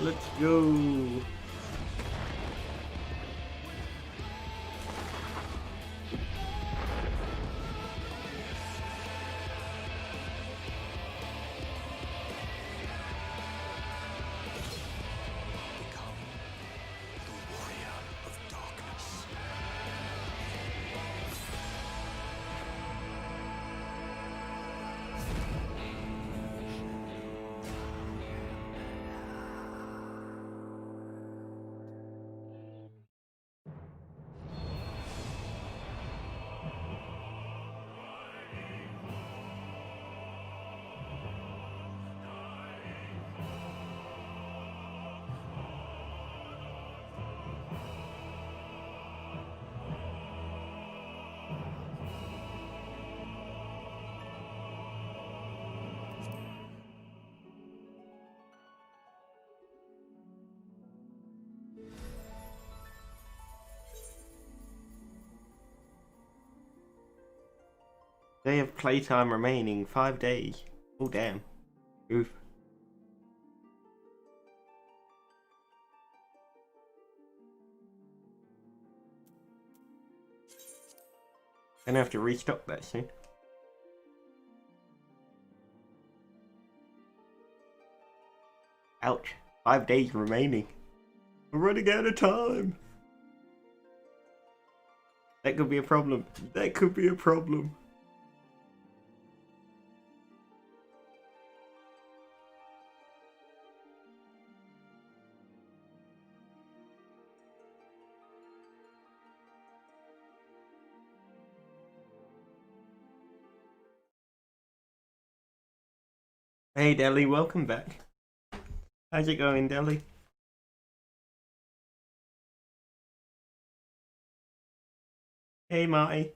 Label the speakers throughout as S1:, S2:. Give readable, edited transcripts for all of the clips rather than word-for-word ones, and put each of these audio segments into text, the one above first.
S1: Let's go. Day of playtime remaining, 5 days. Oh damn. Oof. Gonna have to restock that soon. Ouch. 5 days remaining. We're running out of time. That could be a problem. That could be a problem. Hey Deli, welcome back. How's it going, Deli? Hey Marty.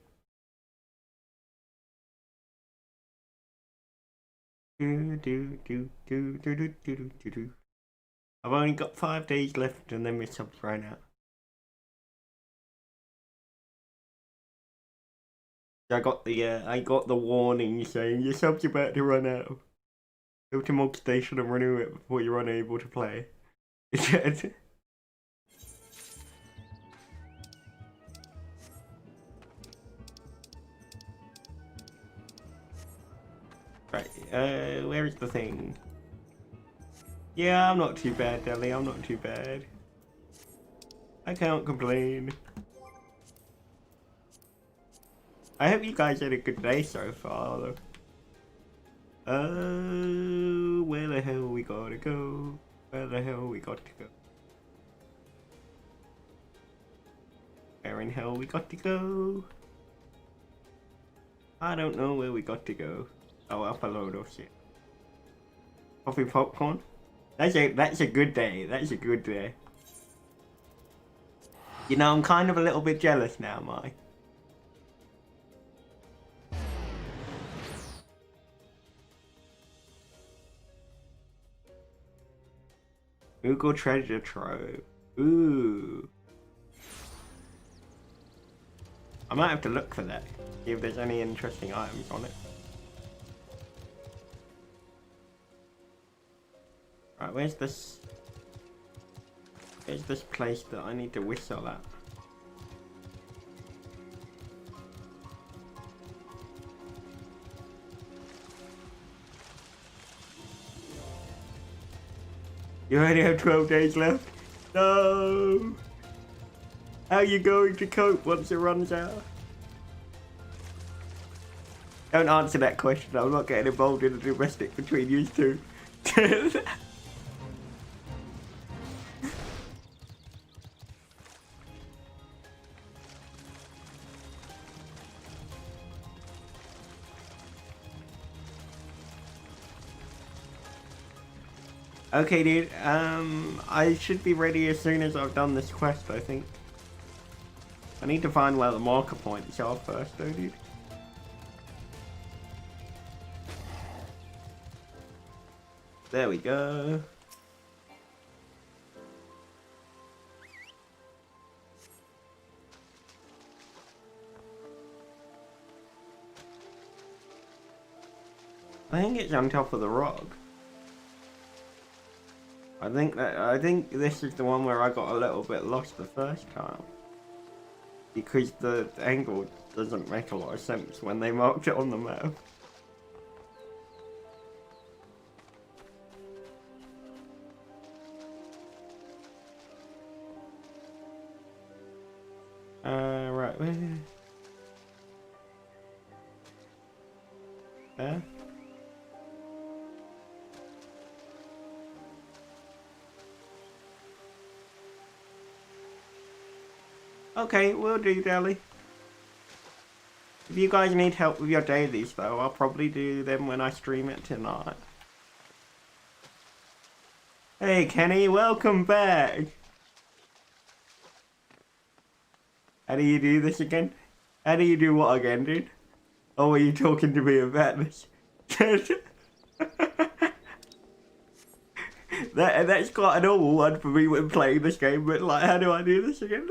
S1: I've only got 5 days left and then my subs ran out. I got the warning saying your sub's about to run out. Go to Mog Station and renew it before you're unable to play. Right, where is the thing? Yeah, I'm not too bad, Deli, I'm not too bad. I can't complain. I hope you guys had a good day so far, though. Where the hell we gotta go? Where the hell we got to go? Where in hell we got to go? I don't know where we got to go. Oh, up a load of shit. Coffee popcorn? That's a good day. That's a good day. You know, I'm kind of a little bit jealous now, Mike. Google treasure trove. Ooh. I might have to look for that. See if there's any interesting items on it. Right, where's this? Where's this place that I need to whistle at? You only have 12 days left? No! How are you going to cope once it runs out? Don't answer that question, I'm not getting involved in the domestic between you two. Okay, dude, I should be ready as soon as I've done this quest, I think. I need to find where the marker points are first, though, dude. There we go. I think it's on top of the rock. I think this is the one where I got a little bit lost the first time. Because the angle doesn't make a lot of sense when they marked it on the map. Right, where? There? Okay, we'll do, Deli. If you guys need help with your dailies, though, I'll probably do them when I stream it tonight. Hey, Kenny, welcome back! How do you do this again? How do you do what again, dude? Oh, are you talking to me about this? That's quite a normal one for me when playing this game, but like, how do I do this again?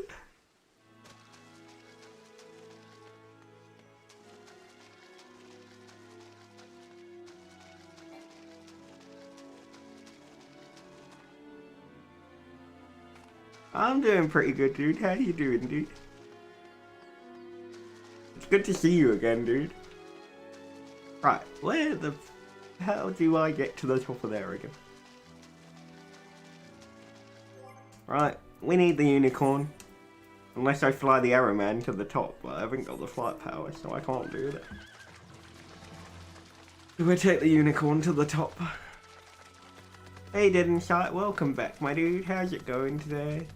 S1: I'm doing pretty good, dude. How you doing, dude? It's good to see you again, dude. Right, where the hell do I get to the top of there again? Right, we need the unicorn. Unless I fly the arrow man to the top, but I haven't got the flight power, so I can't do that. Do I take the unicorn to the top? Hey, Insight, welcome back, my dude. How's it going today?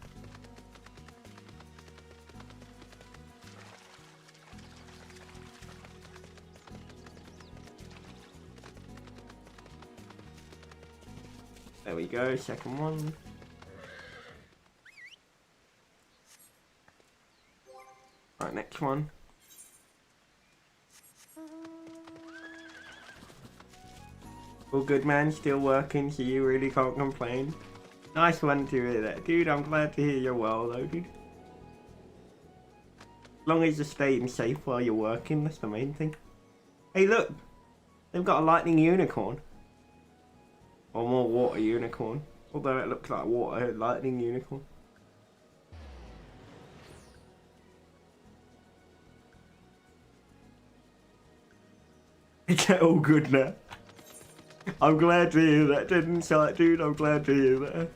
S1: There we go, second one. Right, next one. All good, man, still working, so you really can't complain. Nice one to hear that. Dude, I'm glad to hear you're well though, dude. As long as you're staying safe while you're working, that's the main thing. Hey look! They've got a lightning unicorn. Or more water unicorn. Although it looks like water, lightning unicorn. It's all good now. I'm glad to hear that, Insight, dude. I'm glad to hear that.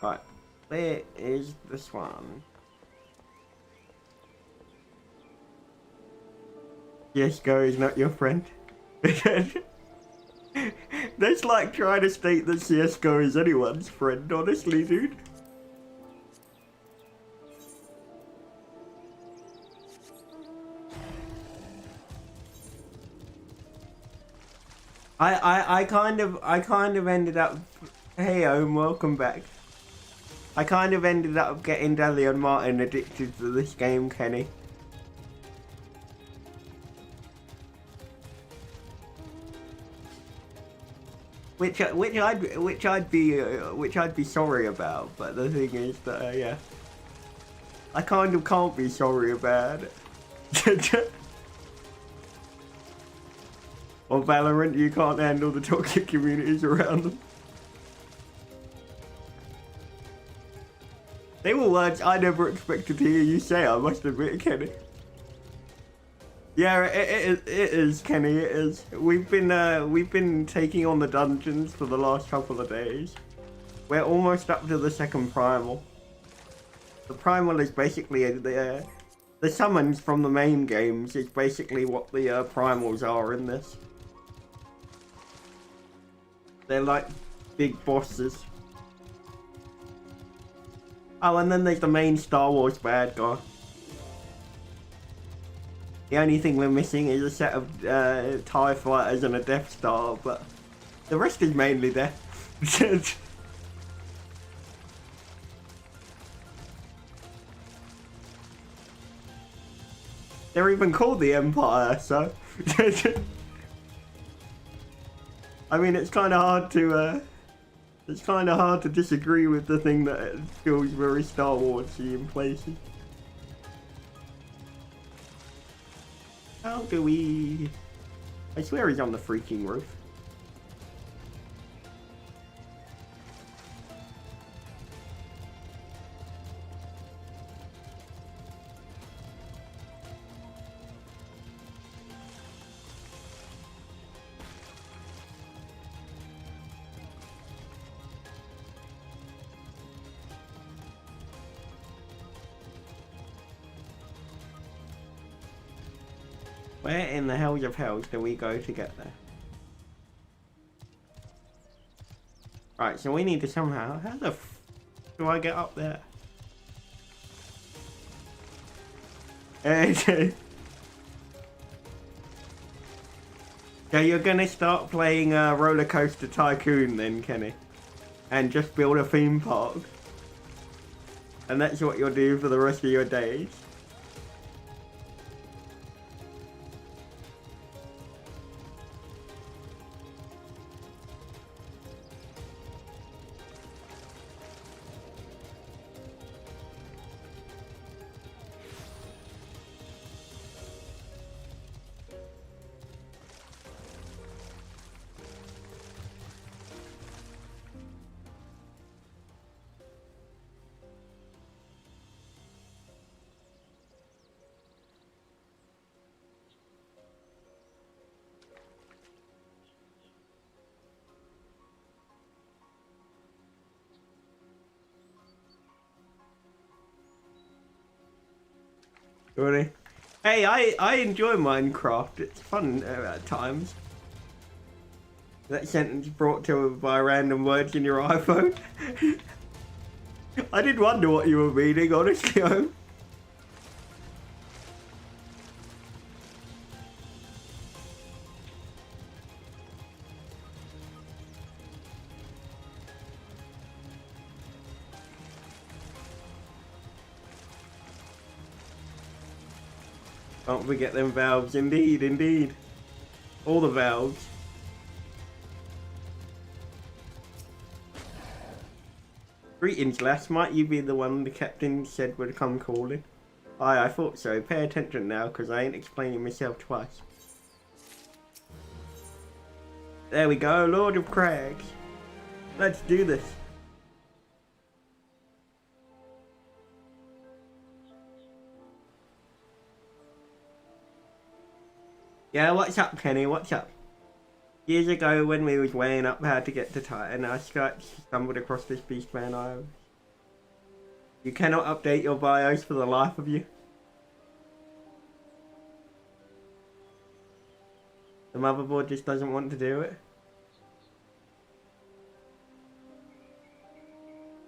S1: Right, where is this one? CSGO is not your friend. That's like trying to state that CSGO is anyone's friend, honestly, dude. I kind of ended up. Hey, Ohm, welcome back. I kind of ended up getting Deli and Martin addicted to this game, Kenny. Which I'd be sorry about, but the thing is that yeah, I kind of can't be sorry about it. On Valorant, you can't handle the toxic communities around them. They were words I never expected to hear you say, I must admit, Kenny. Yeah, it is, Kenny, it is. We've been taking on the dungeons for the last couple of days. We're almost up to the second primal. The primal is basically the summons from the main games is basically what the primals are in this. They're like big bosses. Oh, and then there's the main Star Wars bad guy. The only thing we're missing is a set of TIE fighters and a Death Star, but the rest is mainly there. They're even called the Empire, so... I mean, it's kind of hard to disagree with the thing that it feels very Star Wars-y in places. How do we... I swear he's on the freaking roof. Where in the hells of hells do we go to get there? Right, so we need to somehow... How the f... do I get up there? Okay. So you're gonna start playing Roller Coaster Tycoon then, Kenny? And just build a theme park? And that's what you'll do for the rest of your days? Really? Hey, I enjoy Minecraft. It's fun at times. That sentence brought to by random words in your iPhone. I did wonder what you were meaning, honestly. Can't forget them valves, indeed, indeed. All the valves. Greetings, lass. Might you be the one the captain said would come calling? Aye, I thought so. Pay attention now, because I ain't explaining myself twice. There we go, Lord of Crags. Let's do this. Yeah, what's up, Kenny? What's up? Years ago, when we was weighing up how to get to Titan, I stumbled across this beastman island. You cannot update your bios for the life of you. The motherboard just doesn't want to do it.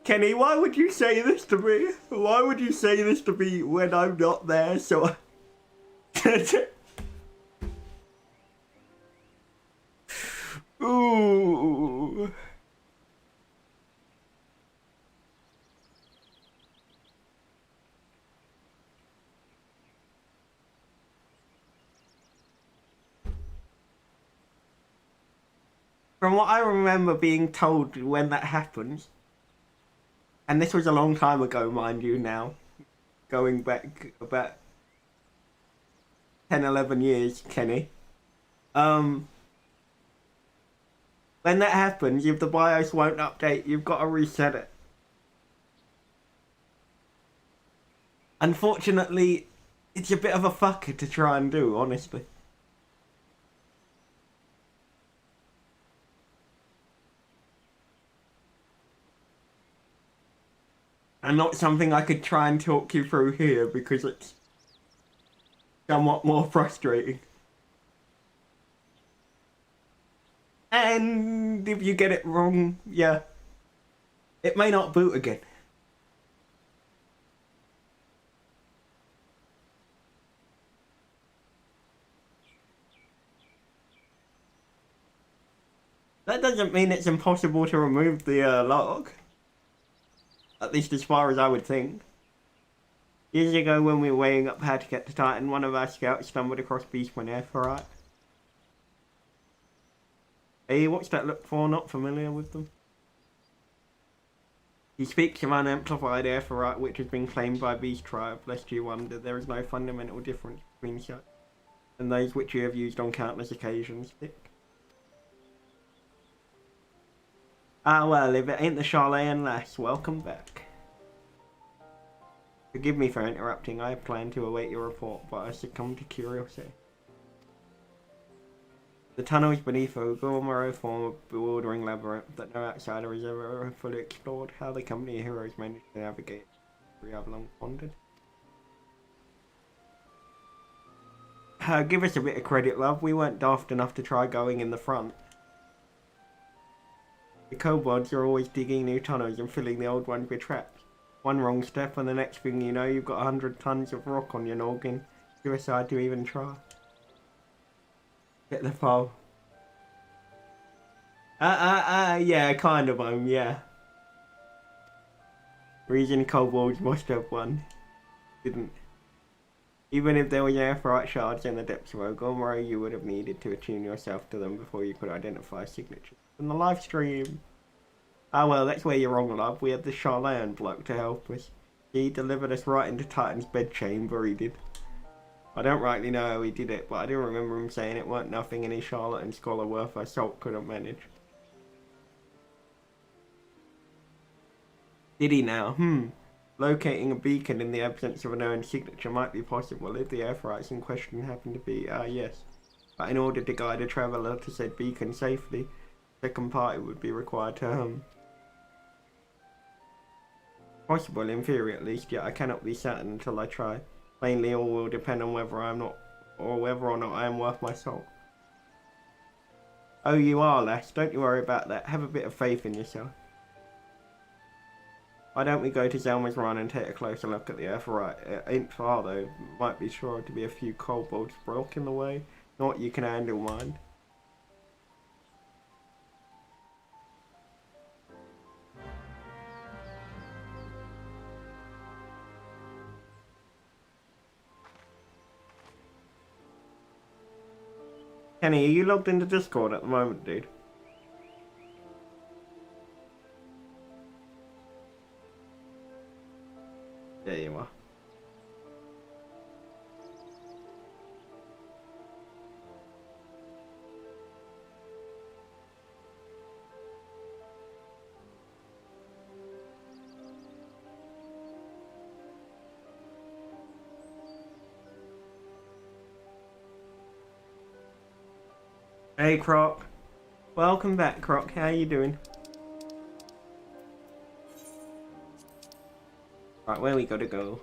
S1: Kenny, why would you say this to me? Why would you say this to me when I'm not there? So ooh. From what I remember being told when that happens, and this was a long time ago, mind you now, going back about 10, 11 years, Kenny. When that happens, if the BIOS won't update, you've got to reset it. Unfortunately, it's a bit of a fucker to try and do, honestly. And not something I could try and talk you through here because it's somewhat more frustrating. And if you get it wrong, yeah, it may not boot again. That doesn't mean it's impossible to remove the log. At least as far as I would think. Years ago when we were weighing up how to get to Titan, one of our scouts stumbled across Beastman Airferite. Hey, what's that look for? Not familiar with them. He speaks of unamplified Airferite which has been claimed by Beast Tribe, lest you wonder there is no fundamental difference between such than those which you have used on countless occasions. Ah well, if it ain't the Charlatan lass, welcome back. Forgive me for interrupting, I had planned to await your report, but I succumbed to curiosity. The tunnels beneath Ogomoro form a bewildering labyrinth that no outsider has ever fully explored. How the company of heroes managed to navigate we have long pondered. Give us a bit of credit, love. We weren't daft enough to try going in the front. The kobolds are always digging new tunnels and filling the old ones with traps. One wrong step and the next thing you know you've got 100 tons of rock on your noggin. Suicide to even try. Get the file. Yeah, kind of, yeah. Reason kobolds must have one. Didn't. Even if there were airfrite shards in the depths of Ogomoro, you would have needed to attune yourself to them before you could identify signatures. From the live stream. Ah well, that's where you're wrong, love. We had the Charlatan bloke to help us. He delivered us right into Titan's bedchamber, he did. I don't rightly know how he did it, but I do remember him saying it weren't nothing any charlatan scholar worth our salt couldn't manage. Did he now? Locating a beacon in the absence of a known signature might be possible if the airfrights in question happen to be, yes. But in order to guide a traveller to said beacon safely, the second party would be required to, Possible in theory at least, yet I cannot be certain until I try. Plainly all will depend on whether or not I am worth my salt. Oh, you are, lass. Don't you worry about that. Have a bit of faith in yourself. Why don't we go to Zelma's Run and take a closer look at the airfrite? It ain't far though. Might be sure to be a few kobolds blocking the way. Not you can handle mine. Kenny, are you logged into Discord at the moment, dude? There you are. Hey Croc, welcome back Croc, how you doing? Right, where we gotta go?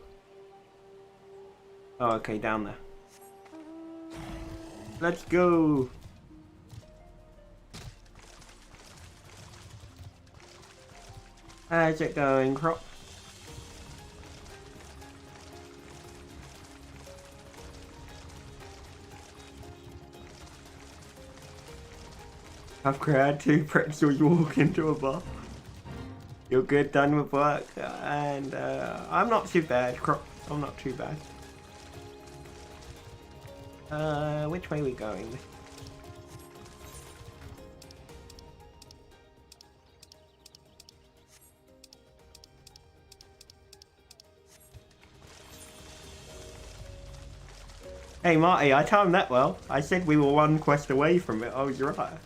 S1: Oh, okay, down there. Let's go! How's it going, Croc? I've cried 2 pretzels walk into a bar. You're good, done with work, and I'm not too bad, Croc. I'm not too bad. Which way are we going? Hey Marty, I timed that well. I said we were 1 quest away from it. I was right.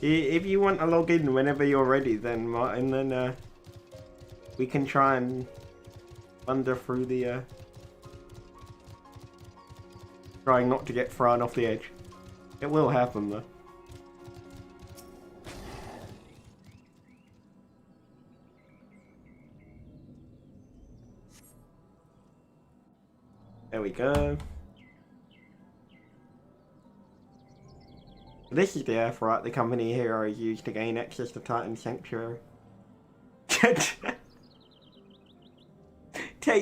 S1: If you want to log in whenever you're ready then, Martin, then we can try and wander through the trying not to get thrown off the edge. It will happen though. There we go. This is the airfrite the company heroes used to gain access to Titan Sanctuary. Take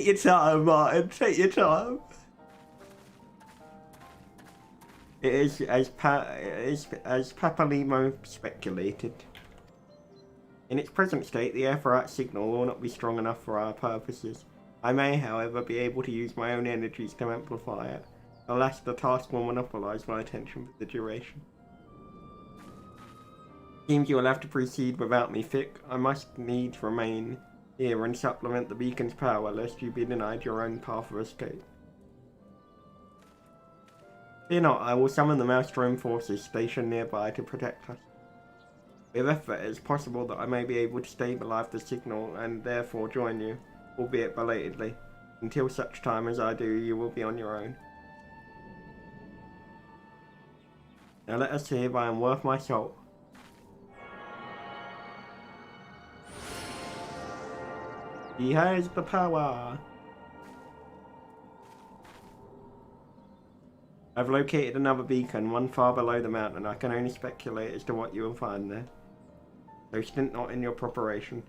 S1: your time, Martin. Take your time. It is as Papalimo speculated. In its present state, the airfrite signal will not be strong enough for our purposes. I may, however, be able to use my own energies to amplify it. Alas, the task will monopolize my attention for the duration. Seems you will have to proceed without me, Fick. I must needs remain Here, and supplement the beacon's power, lest you be denied your own path of escape. Fear not, I will summon the Maelstrom forces stationed nearby to protect us. With effort, it is possible that I may be able to stabilize the signal and therefore join you, albeit belatedly. Until such time as I do, you will be on your own. Now let us see if I am worth my salt. He has the power. I've located another beacon, one far below the mountain. I can only speculate as to what you will find there. So stint not in your preparation.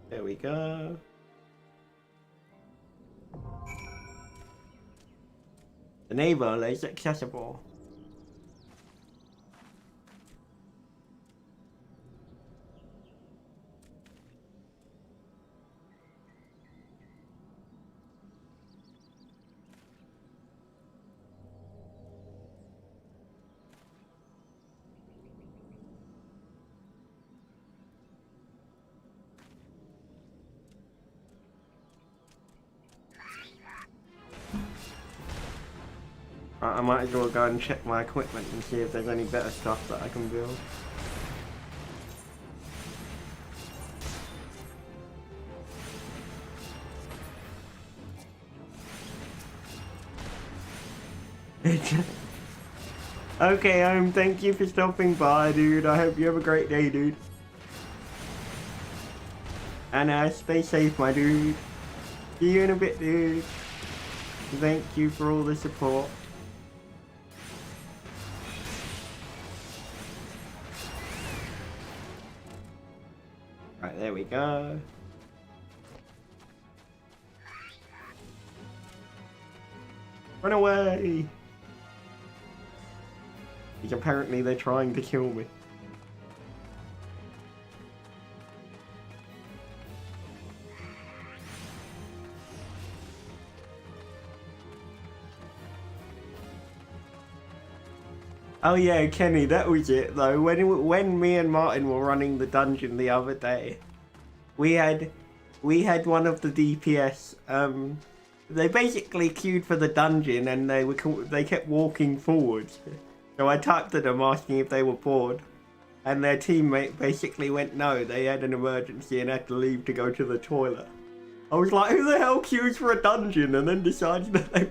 S1: There we go. The navel is accessible. I might as well go and check my equipment and see if there's any better stuff that I can build. Okay, thank you for stopping by, dude. I hope you have a great day, dude. And stay safe, my dude. See you in a bit, dude. Thank you for all the support. Right, there we go. Run away! Because apparently they're trying to kill me. Oh yeah, Kenny, that was it though. When me and Martin were running the dungeon the other day, we had one of the DPS. They basically queued for the dungeon and they kept walking forwards. So I typed to them asking if they were bored, and their teammate basically went no, they had an emergency and had to leave to go to the toilet. I was like, who the hell queues for a dungeon and then decides that they.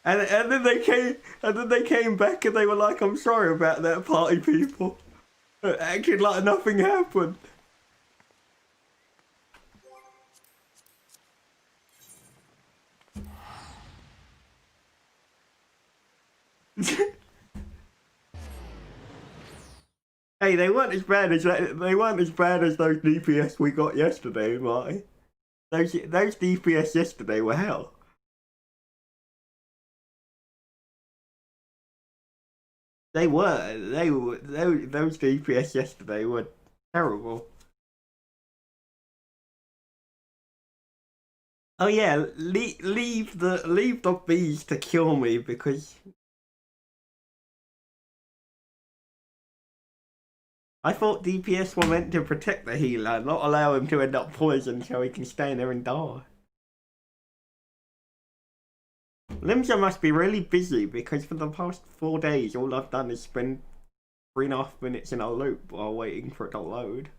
S1: And then they came back and they were like, I'm sorry about that, party people. Acted like nothing happened. Hey, they weren't as bad as those DPS we got yesterday, Marty. Those DPS yesterday were hell. Those DPS yesterday were terrible. Oh yeah, leave the bees to kill me because I thought DPS were meant to protect the healer, not allow him to end up poisoned so he can stay in there and die. Limsa must be really busy because for the past 4 days all I've done is spend 3.5 minutes in a loop while waiting for it to load.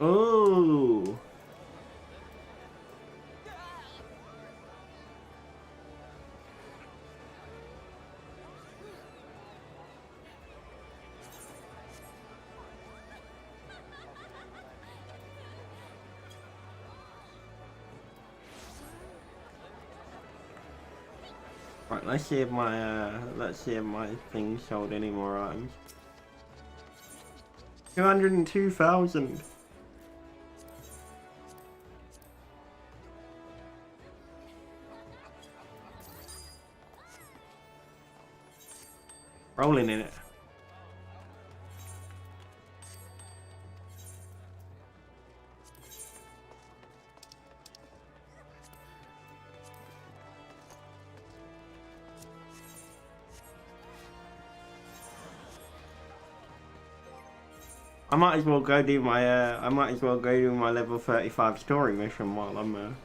S1: Oh. Right, Alright, let's see if my thing sold any more items. 202,000. Rolling in it. I might as well go do my level 35 story mission while I'm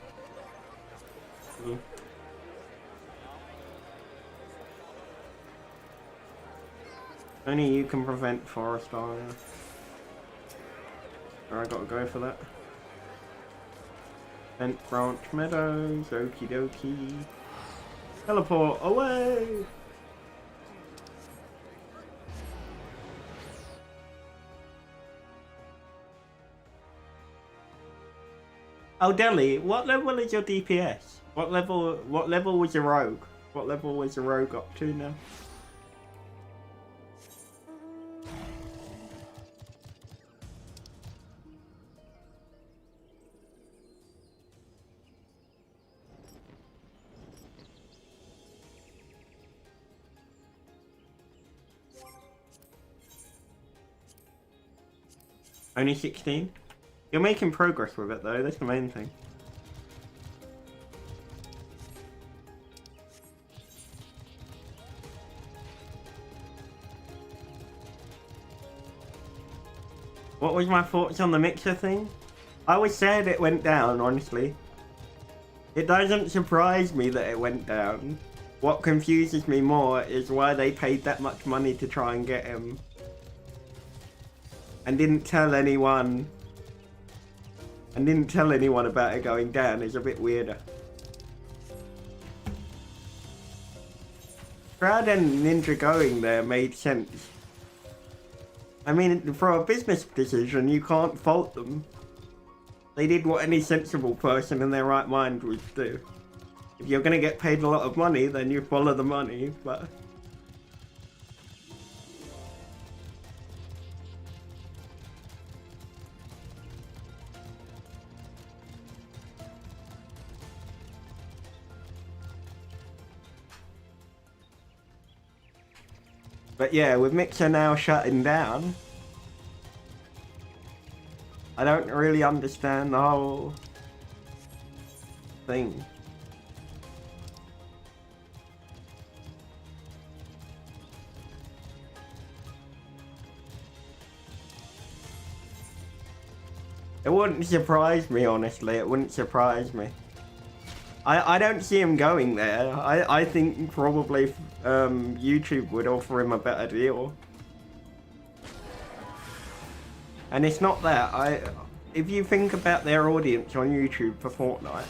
S1: Only you can prevent forest fire. I gotta go for that. Bent Branch Meadows, okie dokie. Teleport away! Oh, Deli, what level is your DPS? What level was your rogue? What level was your rogue up to now? Only 16? You're making progress with it though, that's the main thing. What was my thoughts on the mixer thing? I was sad it went down, honestly. It doesn't surprise me that it went down. What confuses me more is why they paid that much money to try and get him. And didn't tell anyone. And didn't tell anyone about it going down is a bit weirder. SHROUD and Ninja going there made sense. I mean, for a business decision, you can't fault them. They did what any sensible person in their right mind would do. If you're gonna get paid a lot of money, then you follow the money, but... But yeah, with Mixer now shutting down, I don't really understand the whole thing. It wouldn't surprise me, honestly. It wouldn't surprise me. I don't see him going there. I think probably YouTube would offer him a better deal. And it's not that. If you think about their audience on YouTube for Fortnite,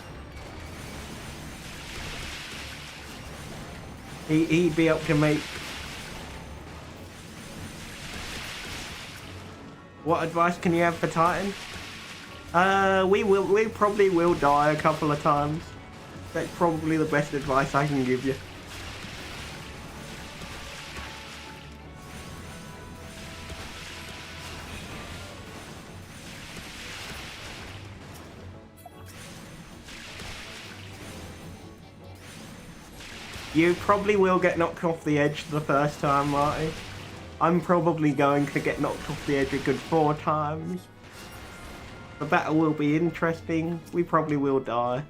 S1: he'd be able to make... What advice can you have for Titan? We probably will die a couple of times. That's probably the best advice I can give you. You probably will get knocked off the edge the first time, Marty. I'm probably going to get knocked off the edge a good 4 times. The battle will be interesting. We probably will die.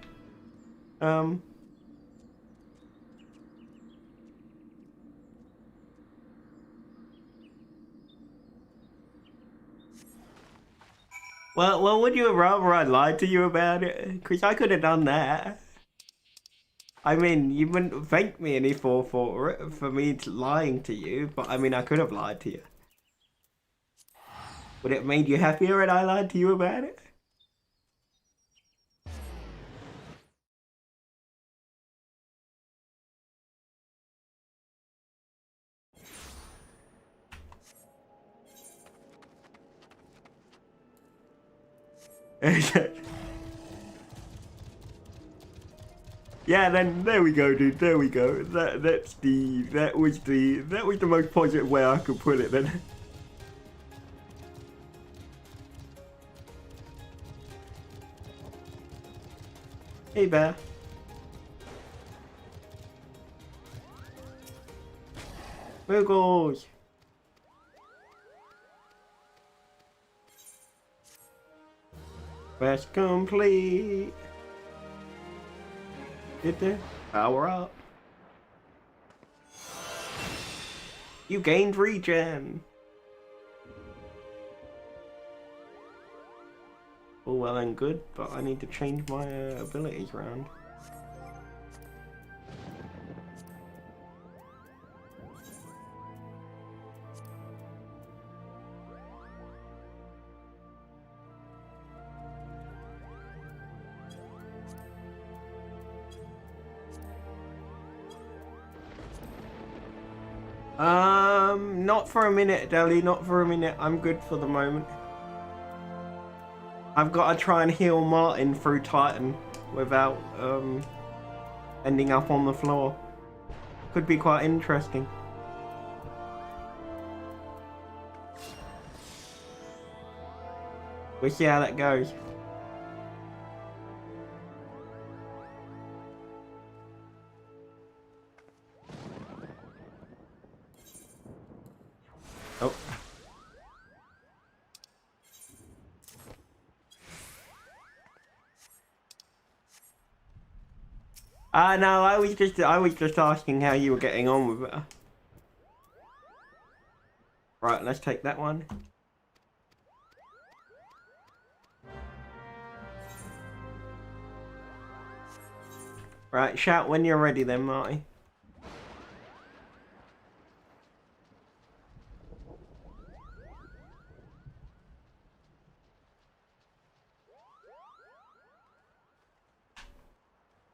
S1: Well, would you rather I lied to you about it? Because I could have done that. I mean, you wouldn't thank me any for me lying to you, but I mean, I could have lied to you. Would it have made you happier if I lied to you about it? Yeah, then there we go, dude. There we go. That was the most positive way I could put it. Then. Hey, bear. Wiggles. Quest complete. Get there. Power up. You gained regen. All well and good, but I need to change my abilities around. Not for a minute, Deli, not for a minute. I'm good for the moment. I've got to try and heal Martin through Titan without ending up on the floor. Could be quite interesting. We'll see how that goes. Oh. No, I was just asking how you were getting on with it. Right, let's take that one. Right, shout when you're ready then, Marty.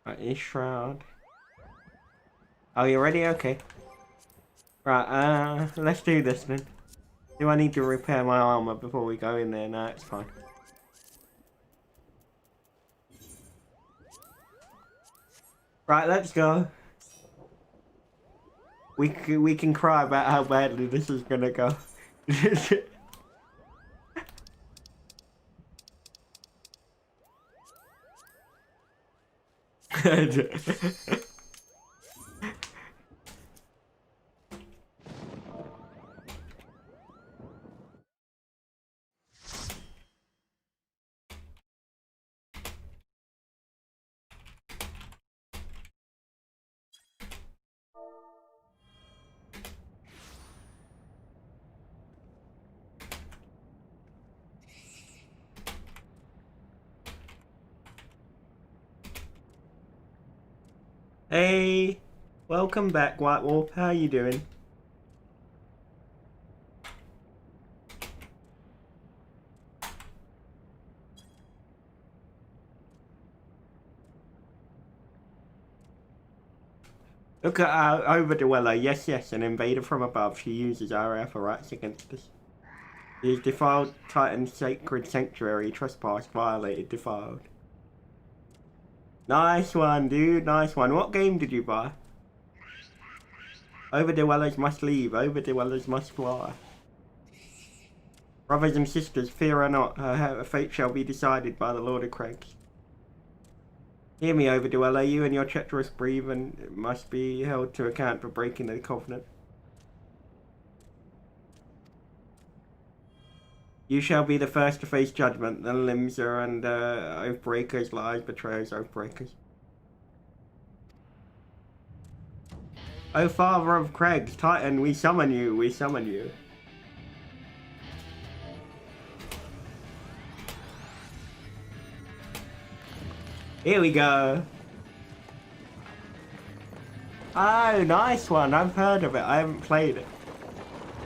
S1: Right, is Shroud. Oh, you ready? Okay. Right, let's do this then. Do I need to repair my armor before we go in there? No, it's fine. Right, let's go. We can cry about how badly this is gonna go. Hey, welcome back, White Wolf. How you doing? Look at our Overdueller. Yes, yes, an invader from above. She uses our for rights against us. She has defiled Titan's sacred sanctuary. Trespassed, violated, defiled. Nice one, dude. Nice one. What game did you buy? Overdwellers must leave. Overdwellers must fly. Brothers and sisters, fear her not. Her fate shall be decided by the Lord of Craigs. Hear me, Overdweller. You and your treacherous breathing must be held to account for breaking the covenant. You shall be the first to face judgment. The LIMSA and Oathbreakers, lies, betrayers, Oathbreakers. O Father of Craigs, Titan, we summon you, we summon you. Here we go. Oh, nice one. I've heard of it. I haven't played it.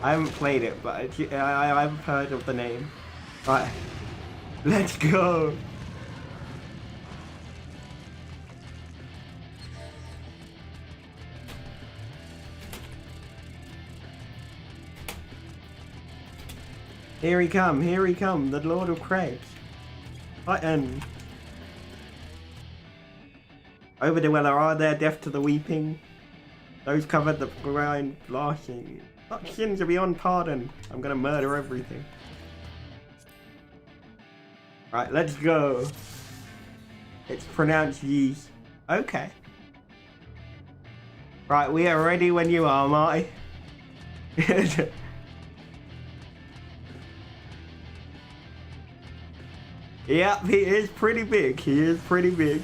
S1: But I've heard of the name. Right. Let's go. Here he come, the Lord of Craigs. Titan. Over the weather are there, deaf to the weeping. Those covered the grind, blushing. Such sins are beyond pardon. I'm gonna murder everything. Right, let's go. It's pronounced yeast. Okay. Right, we are ready when you are, Marty. Yep, he is pretty big. He is pretty big.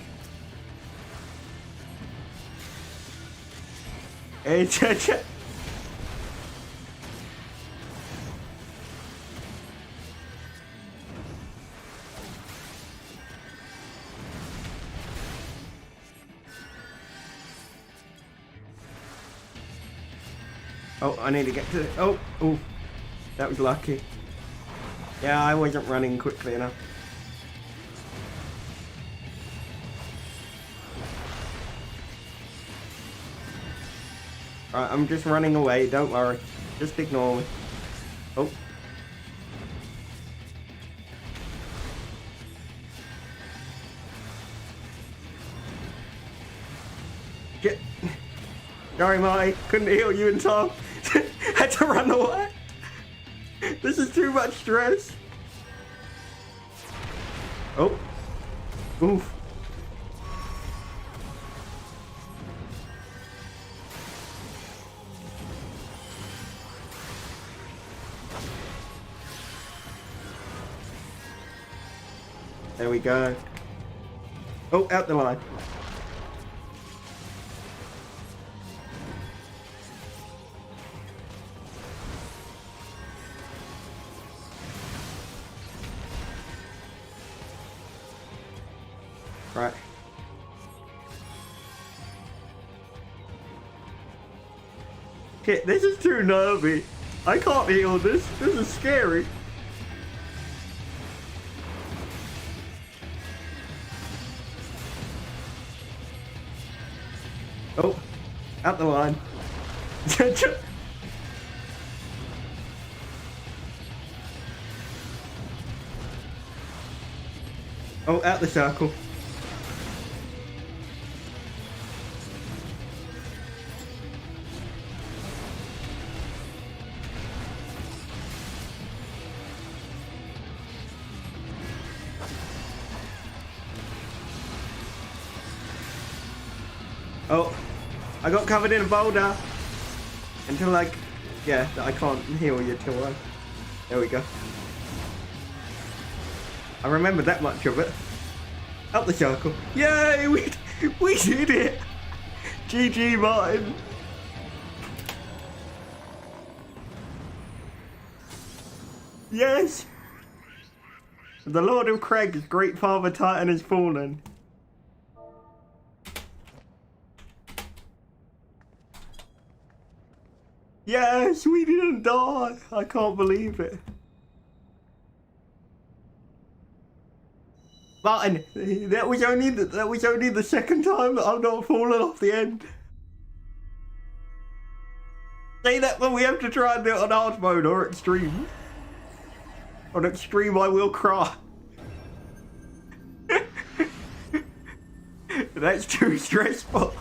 S1: Oh, I need to get to it. Oh, oh, that was lucky. Yeah, I wasn't running quickly enough. Right, I'm just running away, don't worry. Just ignore me. Oh. Get. Sorry, Marty. Couldn't heal you in time. Had to run away. This is too much stress. Oh. Oof. There we go. Oh, out the line. Right. Shit, this is too nervy. I can't heal this. This is scary. Oh, out the line. Oh, out the circle. Oh, I got covered in a boulder until like, yeah, I can't heal you till there we go. I remember that much of it. Up the circle. Yay, we did it. GG, Martin. Yes. The Lord of Craig's great father Titan has fallen. Yes, we didn't die. I can't believe it. Martin, that was only the second time that I've not fallen off the end. Say that when we have to try and do it on hard mode or extreme. On extreme, I will cry. That's too stressful.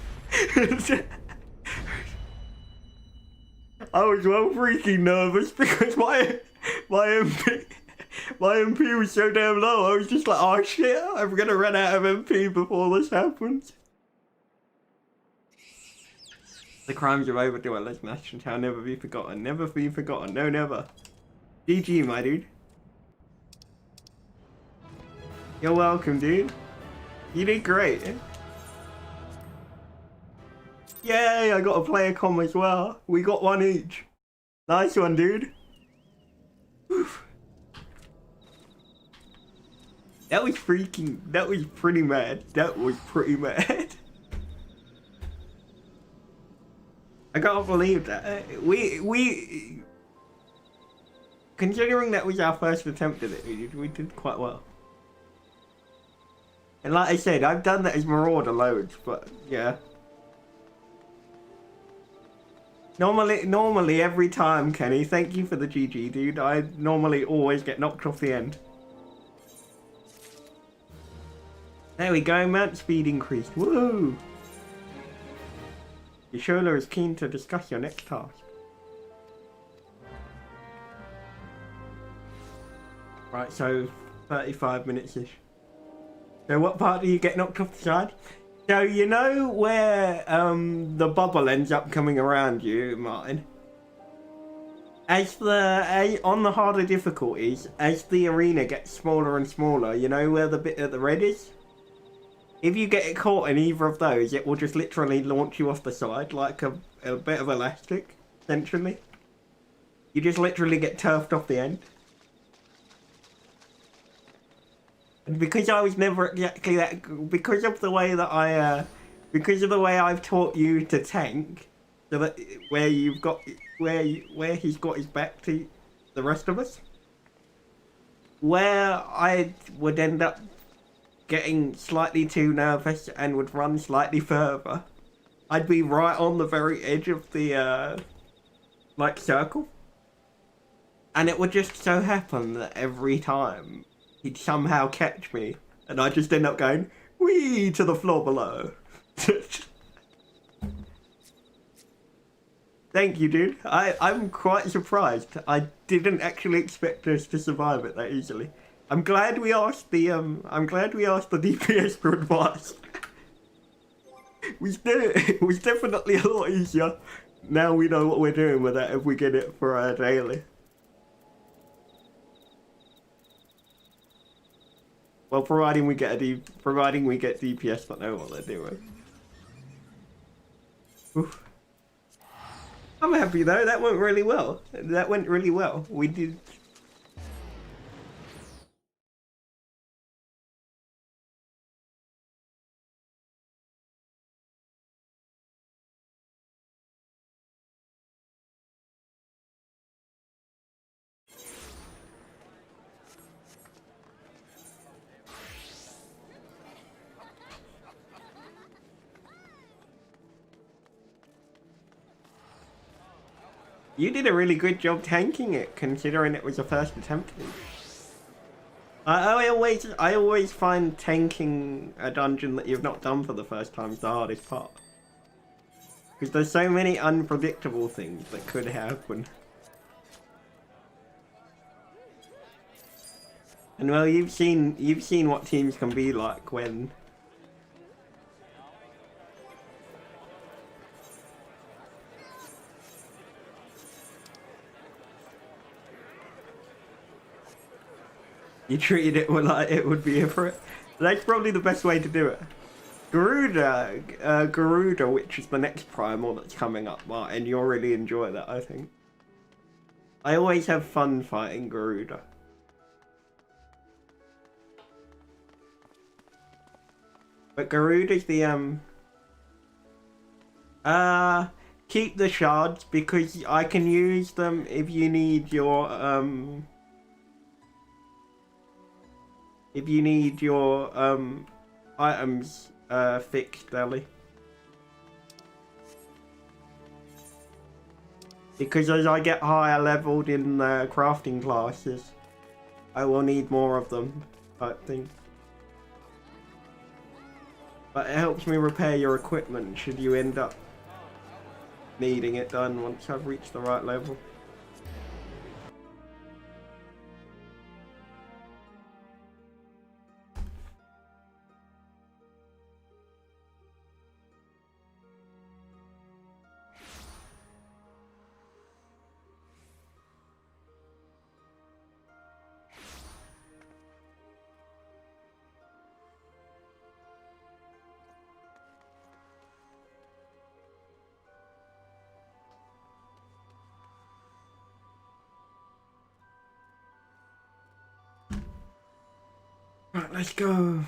S1: I was well freaking nervous because my MP was so damn low. I was just like, oh shit, I'm gonna run out of MP before this happens. The crimes of overdue our nation shall never be forgotten. Never be forgotten. No, never. GG, my dude. You're welcome, dude. You did great. Yay, I got a player comm as well. We got one each. Nice one, dude. Oof. That was pretty mad. That was pretty mad. I can't believe that. We considering that was our first attempt at it, we did quite well. And like I said, I've done that as Marauder loads, but yeah. Normally every time, Kenny, thank you for the GG, dude. I normally always get knocked off the end. There we go, mount speed increased. Woo! Yashola is keen to discuss your next task. Right, so 35 minutes-ish. So what part do you get knocked off the side? So you know where the bubble ends up coming around you, Martin? On the harder difficulties, as the arena gets smaller and smaller, you know where the bit at the red is? If you get caught in either of those, it will just literally launch you off the side like a bit of elastic, essentially. You just literally get turfed off the end. And because I was never exactly that, because of the way that I've taught you to tank, so that where he's got his back to the rest of us, where I would end up getting slightly too nervous and would run slightly further, I'd be right on the very edge of the like circle, and it would just so happen that every time he'd somehow catch me, and I'd just end up going wee to the floor below. Thank you, dude. I'm quite surprised. I didn't actually expect us to survive it that easily. I'm glad we asked the DPS for advice. It was definitely a lot easier. Now we know what we're doing with that if we get it for our daily. Well, providing we get DPS that know what they're doing. Oof. I'm happy though. That went really well. We did. You did a really good job tanking it, considering it was the first attempt. I always find tanking a dungeon that you've not done for the first time is the hardest part, because there's so many unpredictable things that could happen. And well, you've seen what teams can be like when. You treated it like it would be a threat. That's probably the best way to do it. Garuda, which is the next primal that's coming up, Martin, you'll really enjoy that, I think. I always have fun fighting Garuda. But Garuda's the keep the shards, because I can use them if you need your items fixed, Ellie. Because as I get higher leveled in the crafting classes, I will need more of them, type thing. But it helps me repair your equipment should you end up needing it done once I've reached the right level. Right, let's go.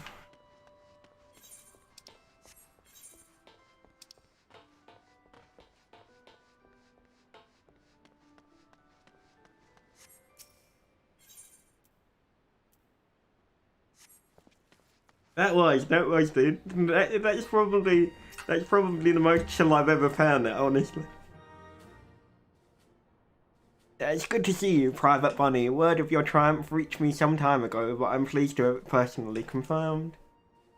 S1: That was, dude. That's probably the most chill I've ever found it, honestly. It's good to see you, Private Bunny. Word of your triumph reached me some time ago, but I'm pleased to have it personally confirmed.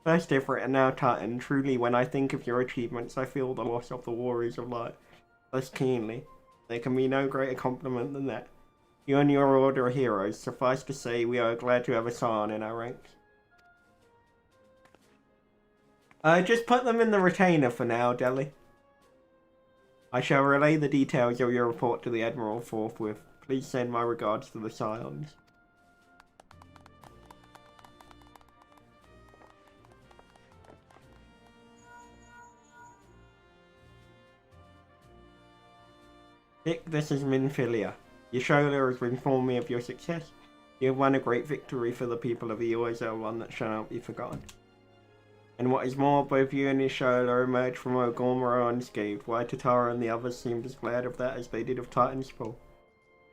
S1: First different and now Titan. Truly, when I think of your achievements, I feel the loss of the warriors of light less keenly. There can be no greater compliment than that. You and your order are heroes. Suffice to say, we are glad to have a Scion in our ranks. Just put them in the retainer for now, Deli. I shall relay the details of your report to the Admiral forthwith. Please send my regards to the Scions. Dick, this is Minfilia. Yashola has informed me of your success. You have won a great victory for the people of Eorzea, one that shall not be forgotten. And what is more, both you and Yashola emerged from O'Gormara unscathed. Why Tatara and the others seemed as glad of that as they did of Titan's fall.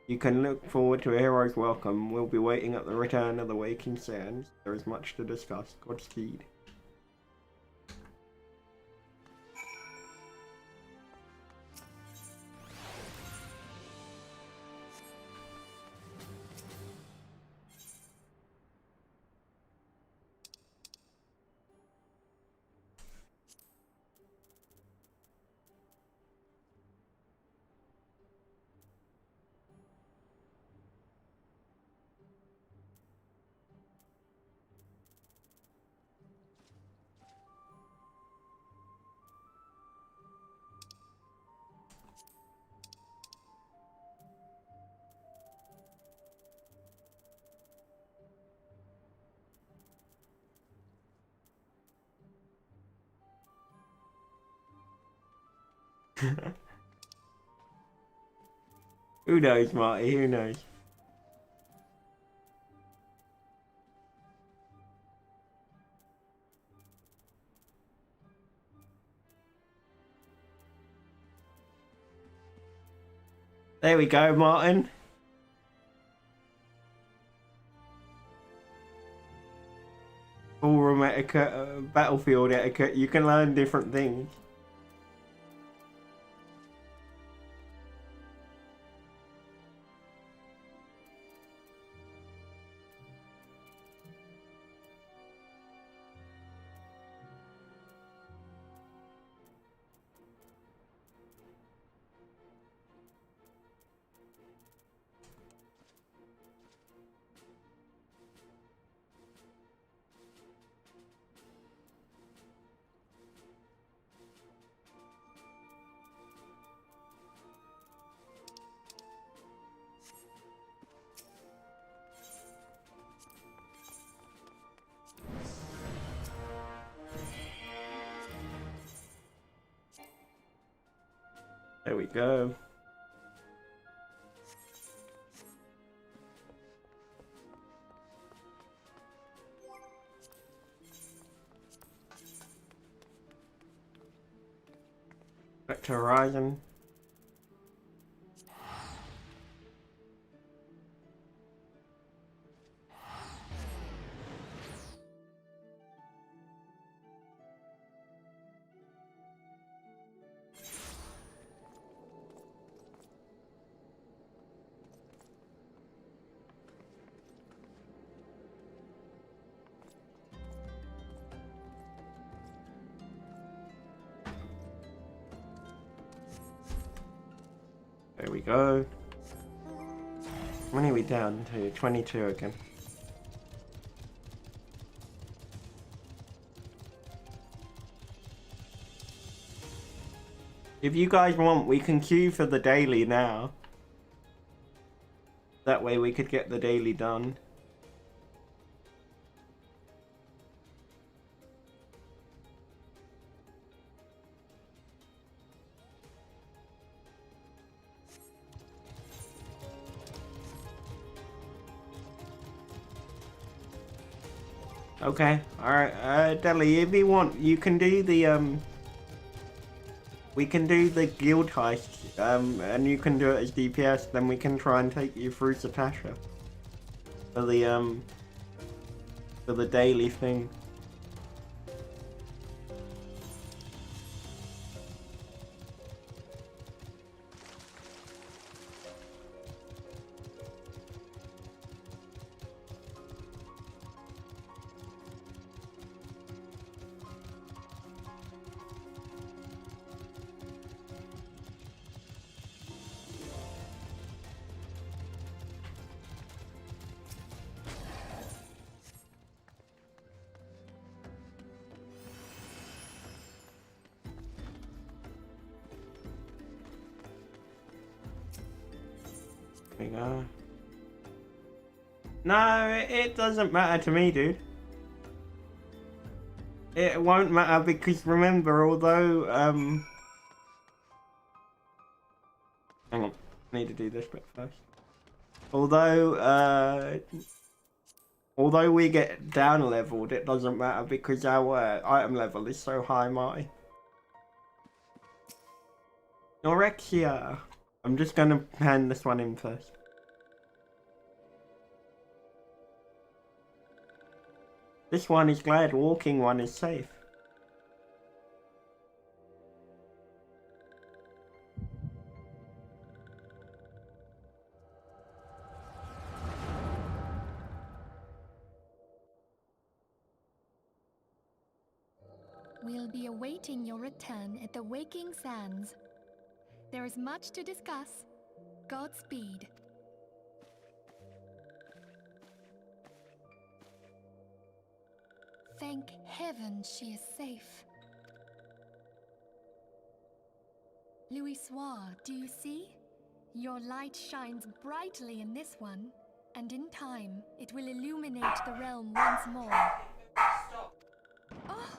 S1: You can look forward to a hero's welcome. We'll be waiting at the return of the Waking Sands. There is much to discuss. Godspeed. Who knows, Marty? Who knows? There we go, Martin. Ballroom etiquette, battlefield etiquette. You can learn different things. There we go. Back to Horizon. There we go. How many are we down to? 22 again. If you guys want, we can queue for the daily now. That way we could get the daily done. Okay, alright, Deli, if you want, you can do the, we can do the guild heist, and you can do it as DPS, then we can try and take you through Satasha. For the daily thing. There we go. No, it doesn't matter to me, dude. It won't matter because remember, although, hang on, I need to do this bit first. Although we get down leveled, it doesn't matter because our item level is so high, Marty. Anorexia. I'm just gonna hand this one in first. This one is glad walking one is safe.
S2: We'll be awaiting your return at the Waking Sands. There is much to discuss. Godspeed. Thank heaven she is safe. Louis Soir, do you see? Your light shines brightly in this one, and in time, it will illuminate the realm once more.
S1: Stop.
S2: Oh!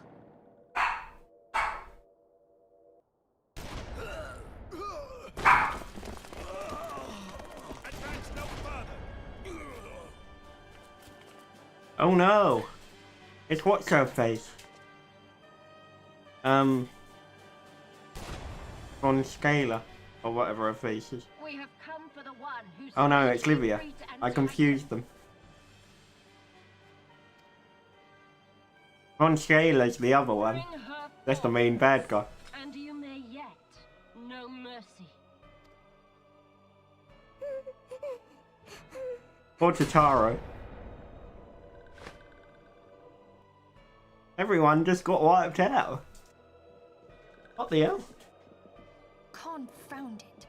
S1: Oh no! It's what's her face? On Scalar, or whatever her face is.
S3: We have come for the one who
S1: Oh no, it's Livia. I confused them. Von Scalar's the other one. That's the main bad guy.
S3: And you may yet know mercy.
S1: Or Totaro. Everyone just got wiped out. What the hell?
S2: Confound it.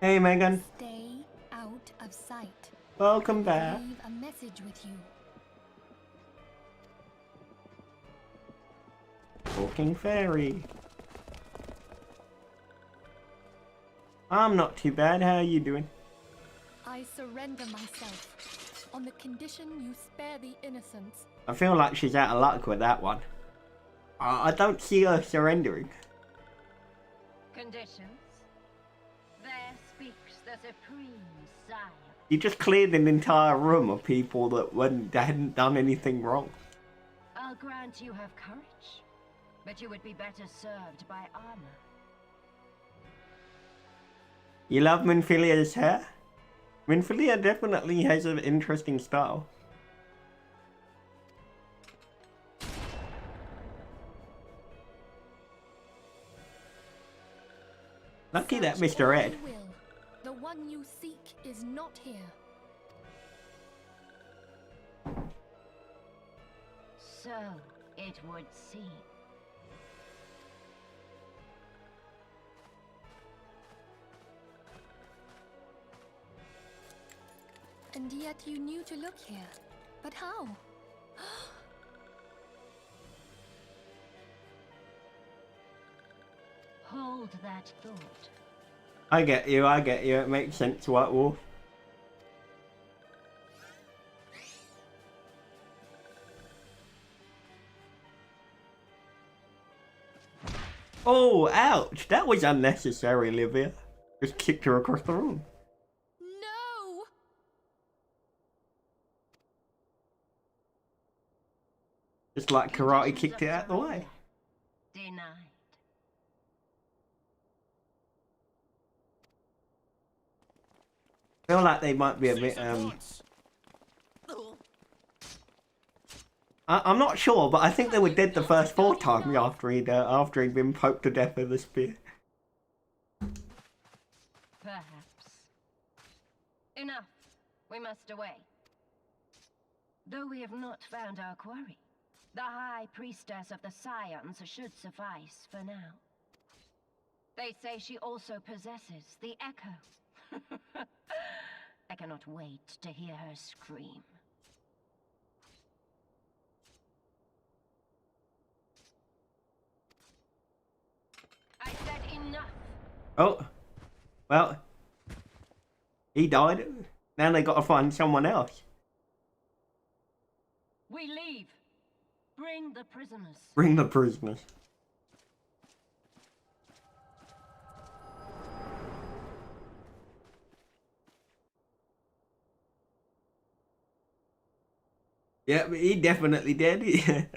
S1: Hey Megan.
S2: Stay out of sight.
S1: Welcome back.
S2: Leave a message with you.
S1: Talking fairy. I'm not too bad. How are you doing?
S2: I surrender myself, on the condition you spare the innocents.
S1: I feel like she's out of luck with that one. I don't see her surrendering.
S3: Conditions? There speaks the supreme sire.
S1: You just cleared an entire room of people that hadn't done anything wrong.
S3: I'll grant you have courage, but you would be better served by armor.
S1: You love Minfilia's hair? Minfilia definitely has an interesting style. Lucky that Mr. Ed.
S2: The one you seek is not here.
S3: So it would seem.
S2: And yet you knew to look here. But how?
S3: Hold that thought.
S1: I get you, it makes sense, White Wolf. Oh, ouch! That was unnecessary, Livia. Just kicked her across the room.
S2: No!
S1: Just like karate kicked it out of the way.
S3: Denied.
S1: I feel like they might be a bit, I'm not sure, but I think they were dead the first 4 times after he'd been poked to death with a spear.
S3: Perhaps. Enough. We must away. Though we have not found our quarry, the High Priestess of the Scions should suffice for now. They say she also possesses the Echo. I cannot wait to hear her scream. I said Enough.
S1: Oh, well, he died. Now they gotta find someone else.
S3: We leave. Bring the prisoners.
S1: Bring the prisoners. Yeah, but he definitely did.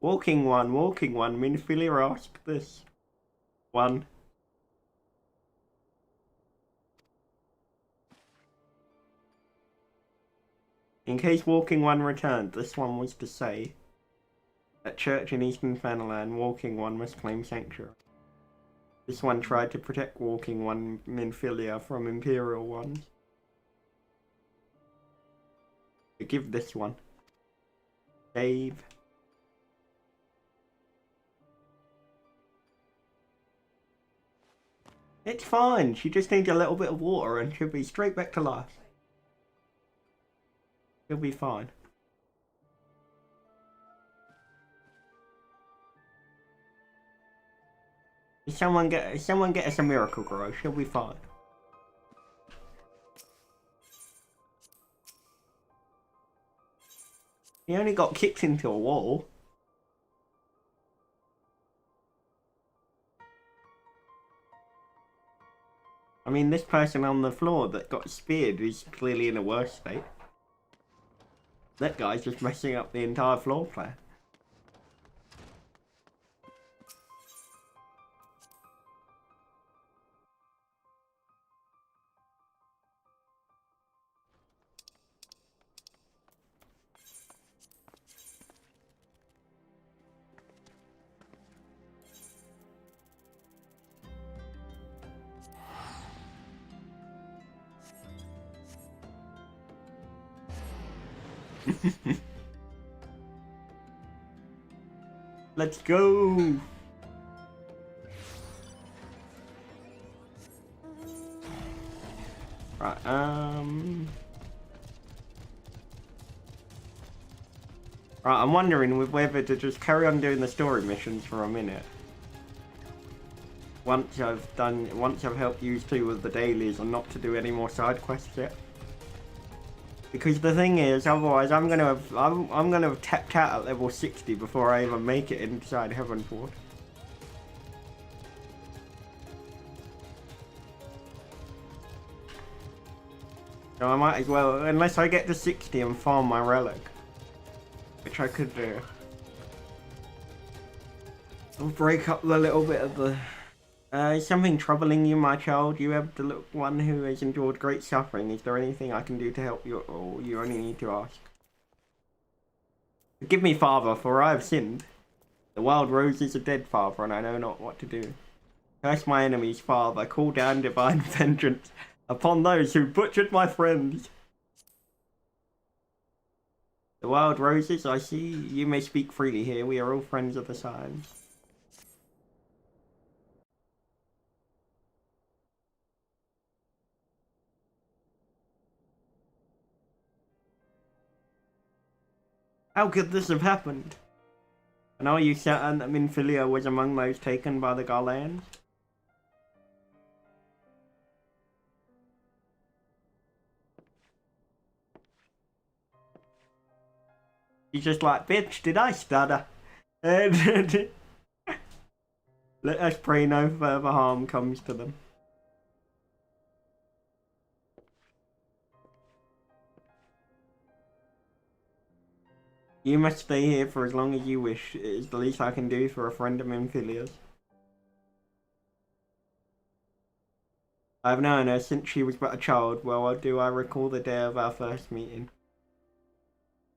S1: Walking one, Minfilia asked this one. In case Walking One returned, this one was to say, at church in Eastern Fanaland, Walking One must claim sanctuary. This one tried to protect Walking One Minfilia from Imperial ones. Give this one. Save. It's fine, she just needs a little bit of water and she'll be straight back to life. She'll be fine. Someone get us a miracle grow, she'll be fine. He only got kicked into a wall. I mean, this person on the floor that got speared is clearly in a worse state. That guy's just messing up the entire floor plan. Let's go. Right, Right, I'm wondering whether to just carry on doing the story missions for a minute. Once I've helped you two with the dailies and not to do any more side quests yet. Because the thing is, otherwise I'm gonna have tapped out at level 60 before I even make it inside Heavenford. So I might as well, unless I get to 60 and farm my relic, which I could do. I'll break up the little bit of the... is something troubling you, my child? You have the little one who has endured great suffering. Is there anything I can do to help you, or you only need to ask? Forgive me, Father, for I have sinned. The wild rose is a dead, Father, and I know not what to do. Curse my enemies, Father. Call down divine vengeance upon those who butchered my friends. The wild roses, I see. You may speak freely here. We are all friends of the signs. How could this have happened? And are you certain that Minfilia was among those taken by the Garlands? He's just like, bitch, did I stutter? And let us pray no further harm comes to them. You must stay here for as long as you wish. It is the least I can do for a friend of Minfilia's. I have known her since she was but a child. Well, do I recall the day of our first meeting.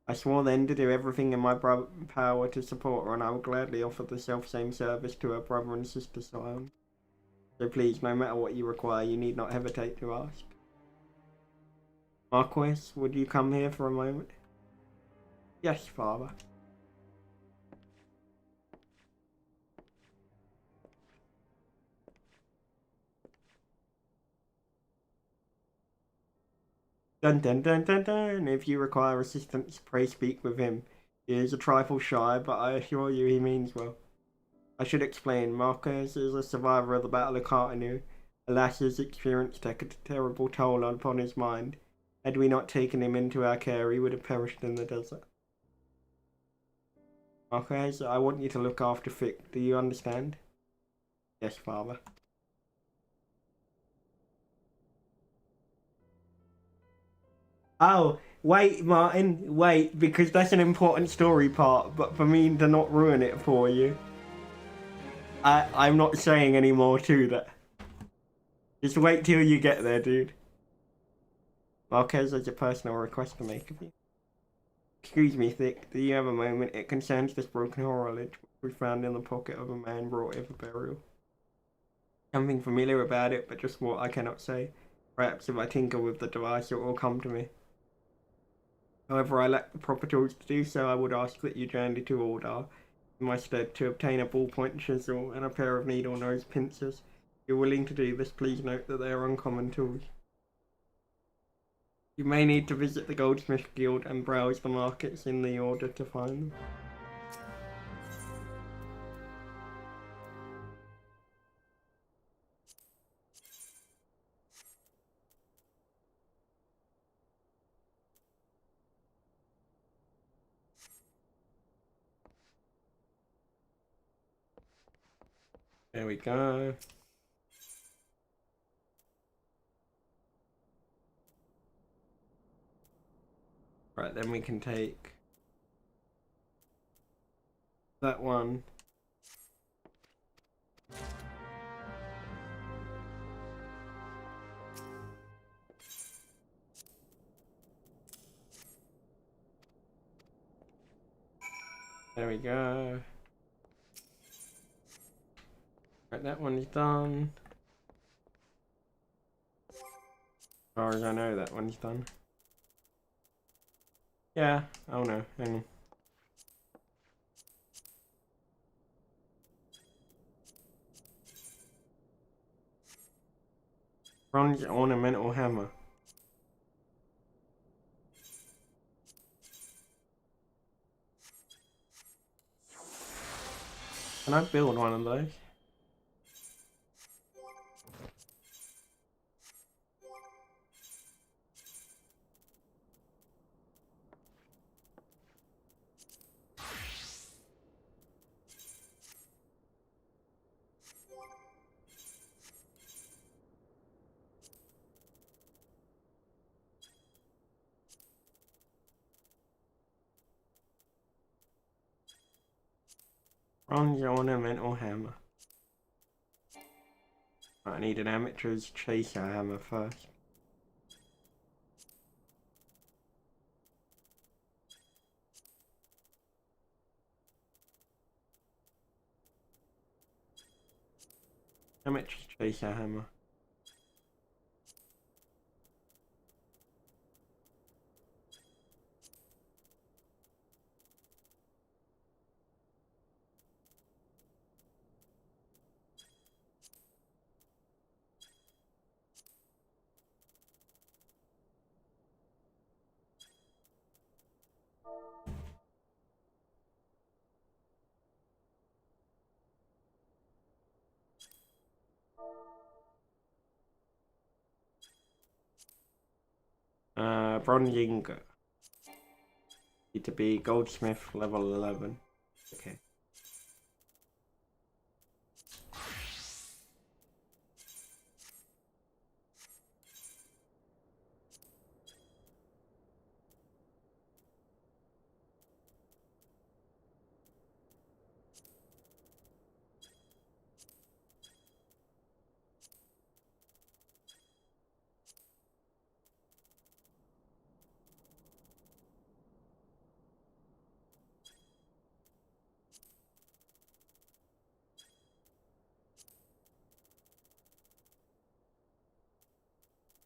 S1: I swore then to do everything in my power to support her, and I will gladly offer the self-same service to her brother and sister Scion. So please, no matter what you require, you need not hesitate to ask. Marquis, would you come here for a moment? Yes, Father. Dun dun dun dun dun. If you require assistance, pray speak with him. He is a trifle shy, but I assure you he means well. I should explain, Marcus is a survivor of the Battle of Cartanu. Alas, his experience took a terrible toll upon his mind. Had we not taken him into our care, he would have perished in the desert. Marcus, I want you to look after Fick. Do you understand? Yes, Father. Oh, wait, Martin, wait, because that's an important story part, but for me to not ruin it for you, I'm not saying any more to that. Just wait till you get there, dude. Marquez has a personal request to make of you. Excuse me, Thick, do you have a moment? It concerns this broken horologe we found in the pocket of a man brought here for burial. Something familiar about it, but just what I cannot say. Perhaps if I tinker with the device, it will come to me. However, I lack the proper tools to do so. I would ask that you journey to Aldar in my stead to obtain a ballpoint chisel and a pair of needle-nose pincers. If you're willing to do this, please note that they are uncommon tools. You may need to visit the Goldsmith Guild and browse the markets in the order to find them. There we go. Right, then we can take that one. There we go. Right, that one is done. As far as I know, that one's done. Yeah, oh no, hang on. Bronze ornamental hammer. Can I build one of those? Bronze ornamental hammer. I need an amateur's chaser hammer first. Amateur's chaser hammer. Bronze ingot. Need to be goldsmith level 11. Okay.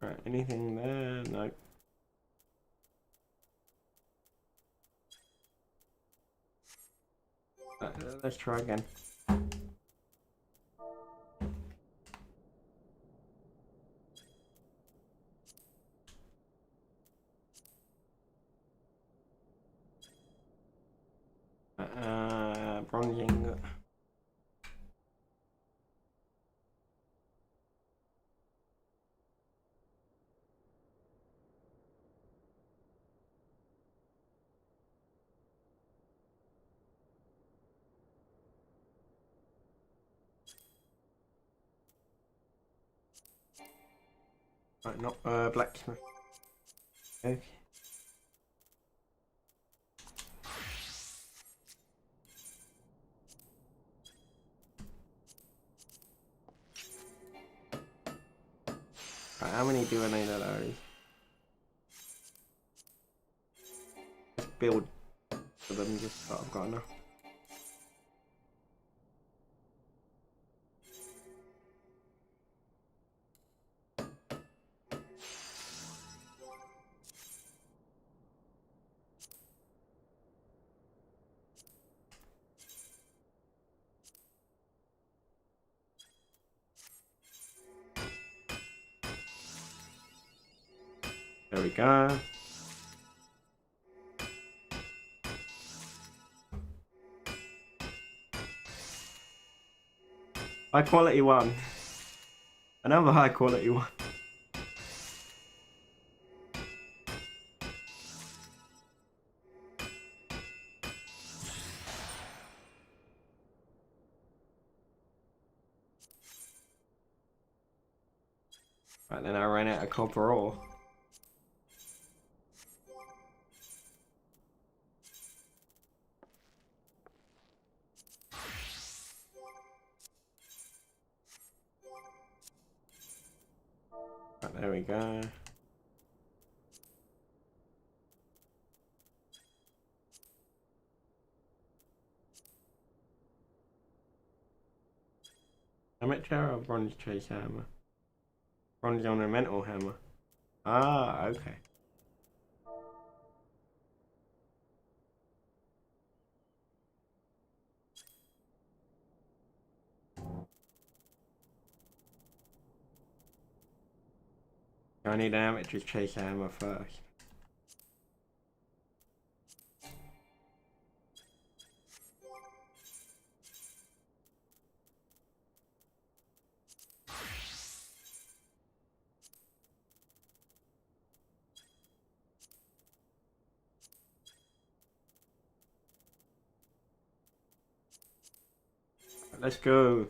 S1: Right, anything there? No. Let's try again. Bronze ingot. Right, not blacksmith. Okay. Right, how many do I need of those? Just build for them just so I've got enough. There we go. High quality one. Another high quality one. Right, then I ran out of copper ore. Right, there we go. Amateur or bronze chase hammer? Bronze ornamental hammer. Ah, okay. I need an amateur chase hammer first. Let's go.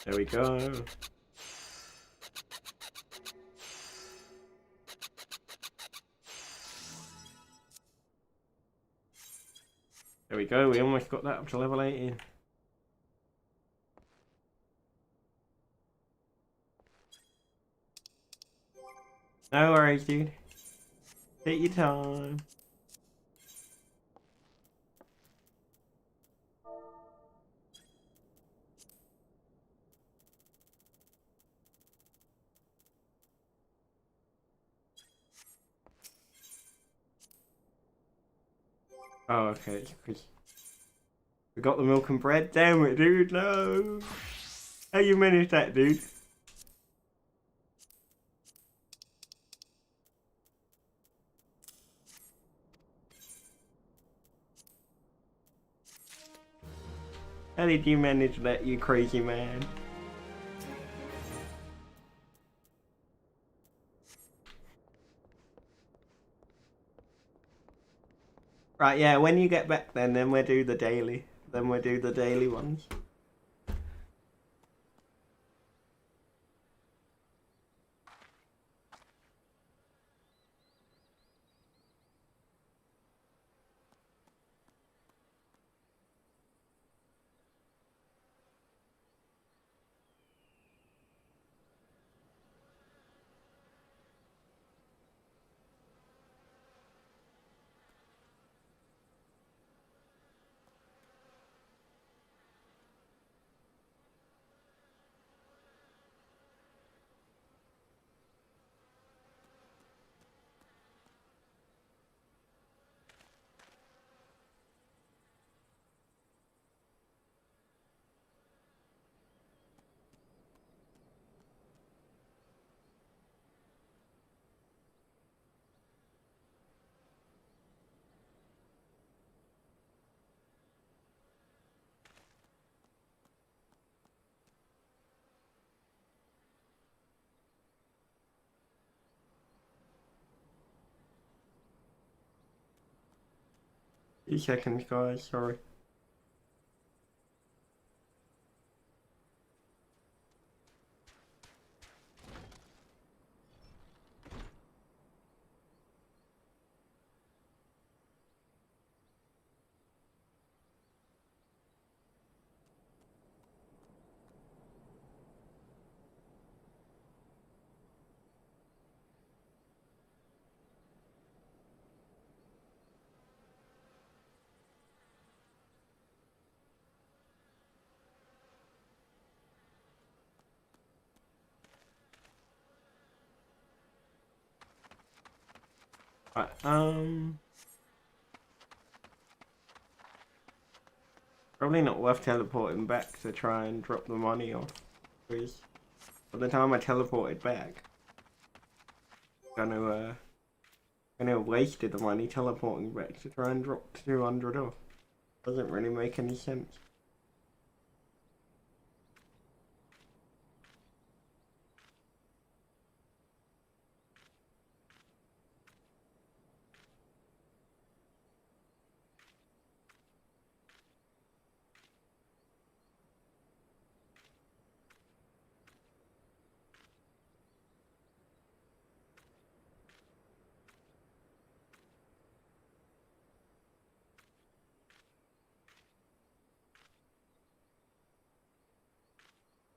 S1: There we go. There we go, we almost got that up to level 18. No worries, dude. Take your time. Oh, okay. We got the milk and bread. Damn it, dude. No. How you managed that, dude? How did you manage that, you crazy man? Right, yeah, when you get back then we'll do the daily. Then we'll do the daily ones. 2 seconds, guys, sorry. Right, probably not worth teleporting back to try and drop the money off, because by the time I teleported back, I'm gonna have wasted the money teleporting back to try and drop 200 off. Doesn't really make any sense.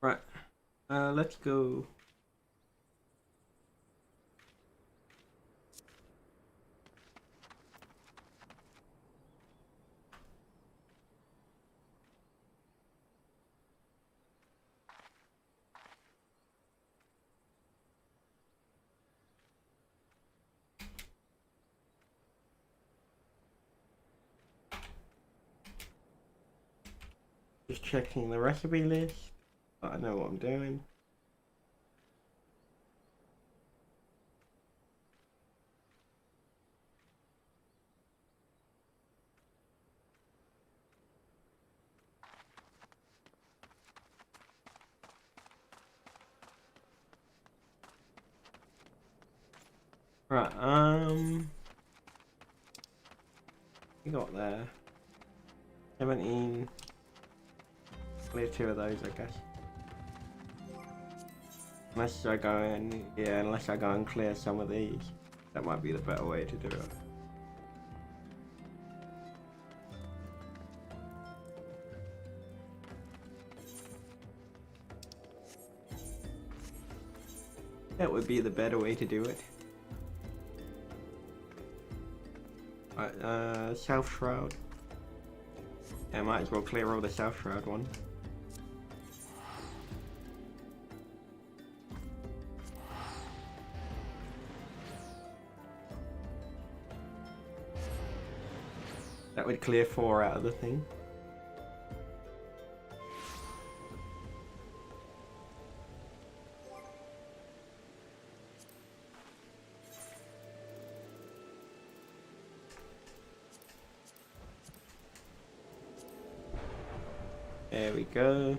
S1: Right, let's go. Just checking the recipe list, but I know what I'm doing. Right, we got there. 17. Clear 2 of those, I guess. Unless I go and, yeah, unless I go and clear some of these. That might be the better way to do it. That would be the better way to do it. Right, South Shroud. Yeah, might as well clear all the South Shroud one. That would clear 4 out of the thing. There we go.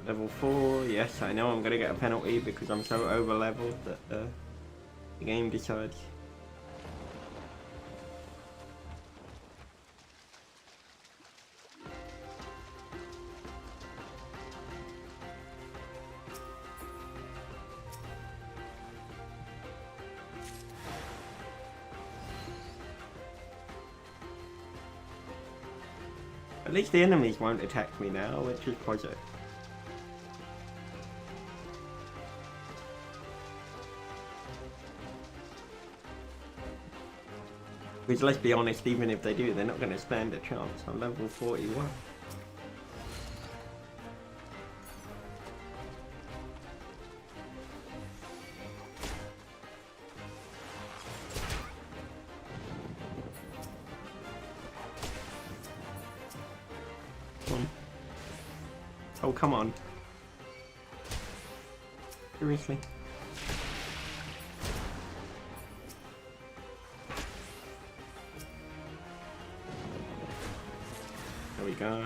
S1: Level 4, yes, I know I'm gonna get a penalty because I'm so over leveled that the game decides. At least the enemies won't attack me now, which is positive. Because let's be honest, even if they do, they're not going to stand a chance. I'm level 41. Oh, come on. Seriously. There we go.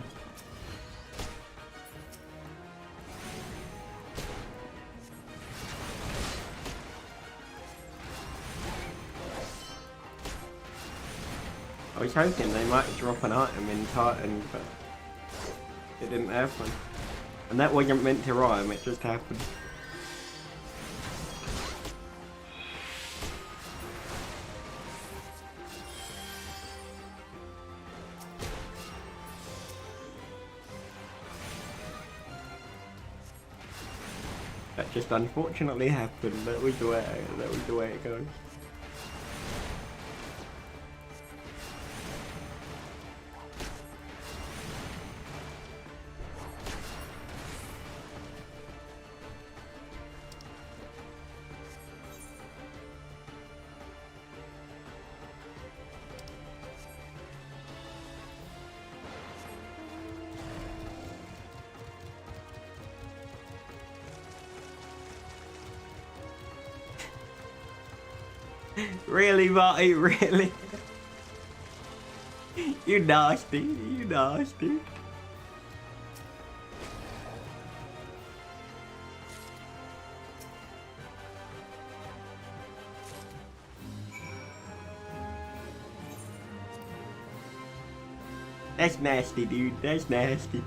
S1: I was hoping they might drop an item in Titan, but it didn't happen. And that wasn't meant to rhyme, it just happened. That just unfortunately happened. That was the way it goes. Really, Marty? Really? You nasty. You nasty. That's nasty, dude. That's nasty.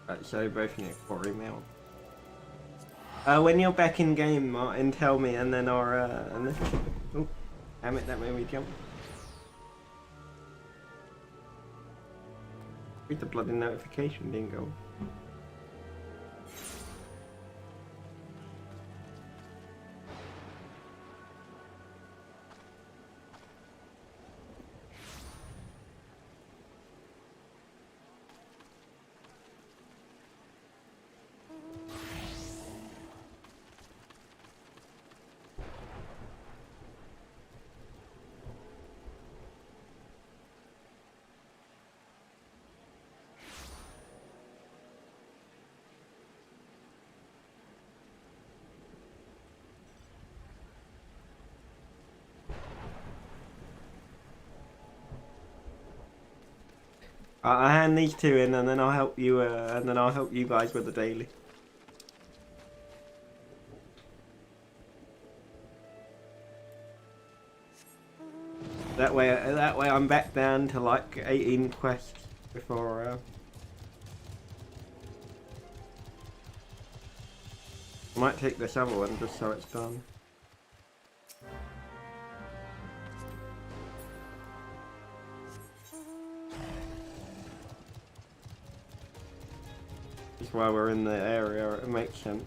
S1: Right, so both need quarry mail. When you're back in game, Martin, tell me, and then our oh, damn it, that made me jump. Read the bloody notification, didn't go. I'll hand these two in, and then I'll help you. And then I'll help you guys with the daily. That way I'm back down to like 18 quests before. I might take this other one just so it's done. Just while we're in the area, it makes sense.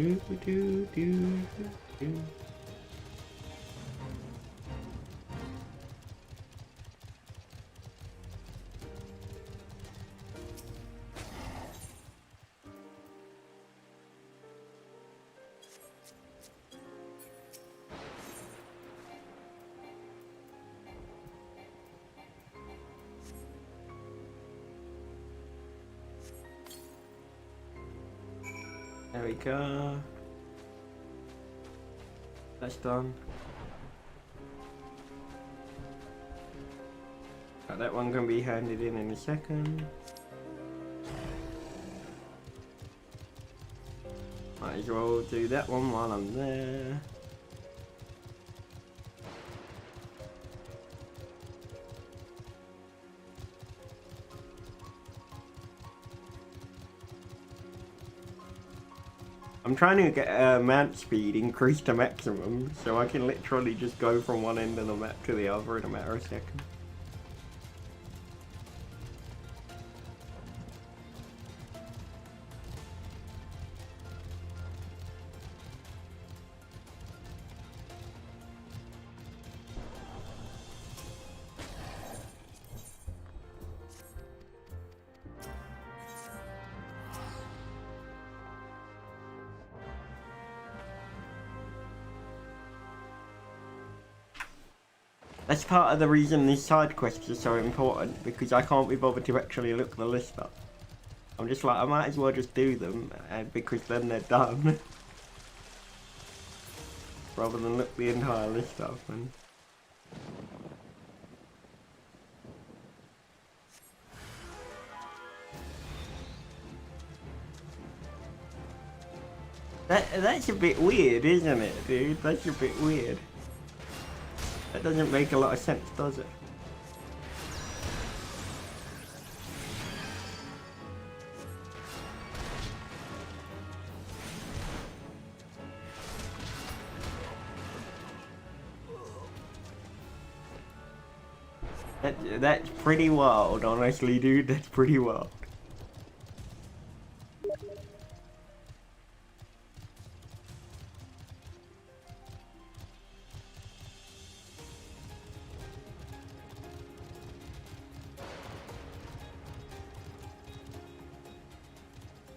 S1: Do. There we go. That's done. Right, that one can be handed in a second. Might as well do that one while I'm there. I'm trying to get mount speed increased to maximum, so I can literally just go from one end of the map to the other in a matter of seconds. That's part of the reason these side quests are so important, because I can't be bothered to actually look the list up. I'm just like, I might as well just do them, because then they're done. Rather than look the entire list up. And that's a bit weird, isn't it, dude? That's a bit weird. That doesn't make a lot of sense, does it? That's pretty wild, honestly, dude. That's pretty wild.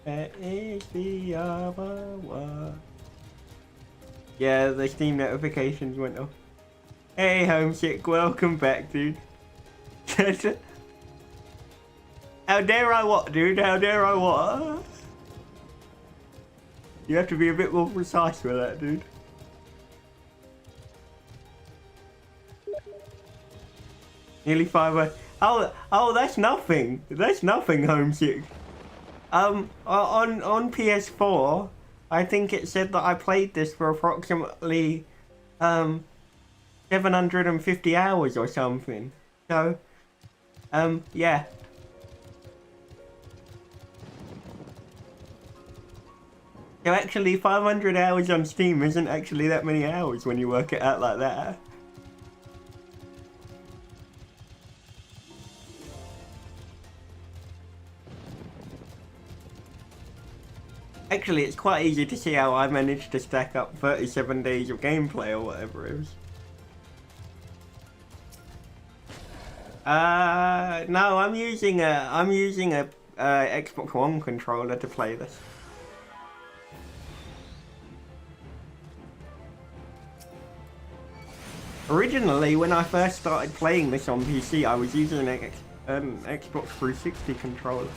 S1: That is the other one. Yeah, the Steam notifications went off. Hey, Homesick, welcome back, dude. How dare I what, dude? How dare I what? You have to be a bit more precise with that, dude. Nearly 5 hours. Oh, that's nothing. That's nothing, Homesick. On PS4, I think it said that I played this for approximately 750 hours or something. So, yeah. So actually 500 hours on Steam isn't actually that many hours when you work it out like that. Actually, it's quite easy to see how I managed to stack up 37 days of gameplay or whatever it was. No, I'm using a Xbox One controller to play this. Originally, when I first started playing this on PC, I was using an Xbox 360 controller.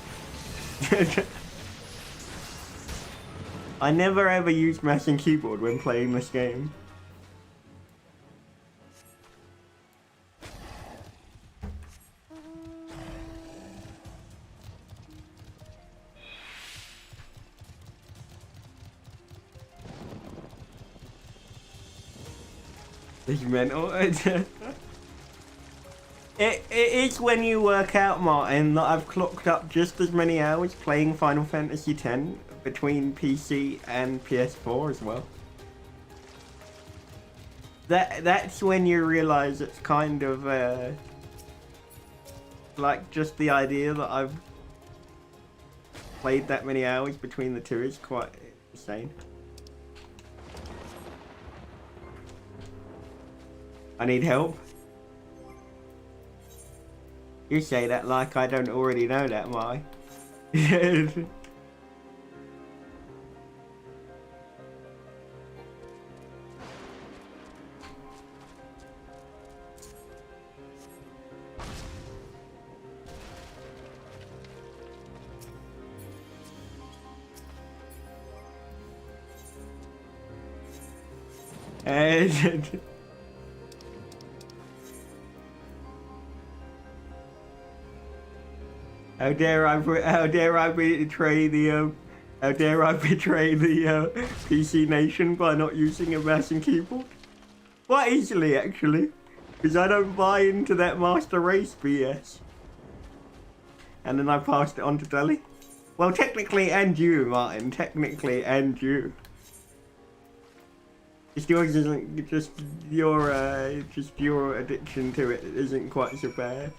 S1: I never ever used mouse and keyboard when playing this game. It's mental. It is when you work out, Martin, that I've clocked up just as many hours playing Final Fantasy X between PC and PS4 as well. That's when you realise it's kind of like just the idea that I've played that many hours between the two is quite insane. I need help. You say that like I don't already know that, Mai. How dare I betray the PC Nation by not using a mouse and keyboard? Quite easily, actually, because I don't buy into that master race BS. And then I passed it on to Delhi. Well, technically, and you, Martin. Technically, and you. Just yours isn't. Just your addiction to it isn't quite so bad.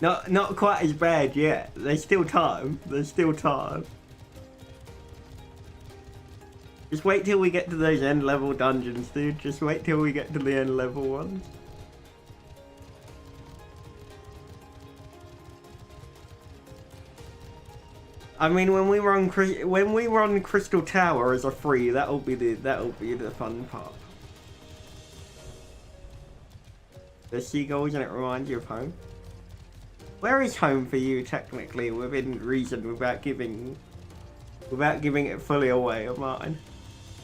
S1: Not quite as bad yet. There's still time. There's still time. Just wait till we get to those end level dungeons, dude. Just wait till we get to the end level ones. I mean, when we run Crystal Tower as a free, that'll be the fun part. The seagulls, and it reminds you of home. Where is home for you, technically, within reason, without giving it fully away, Martin?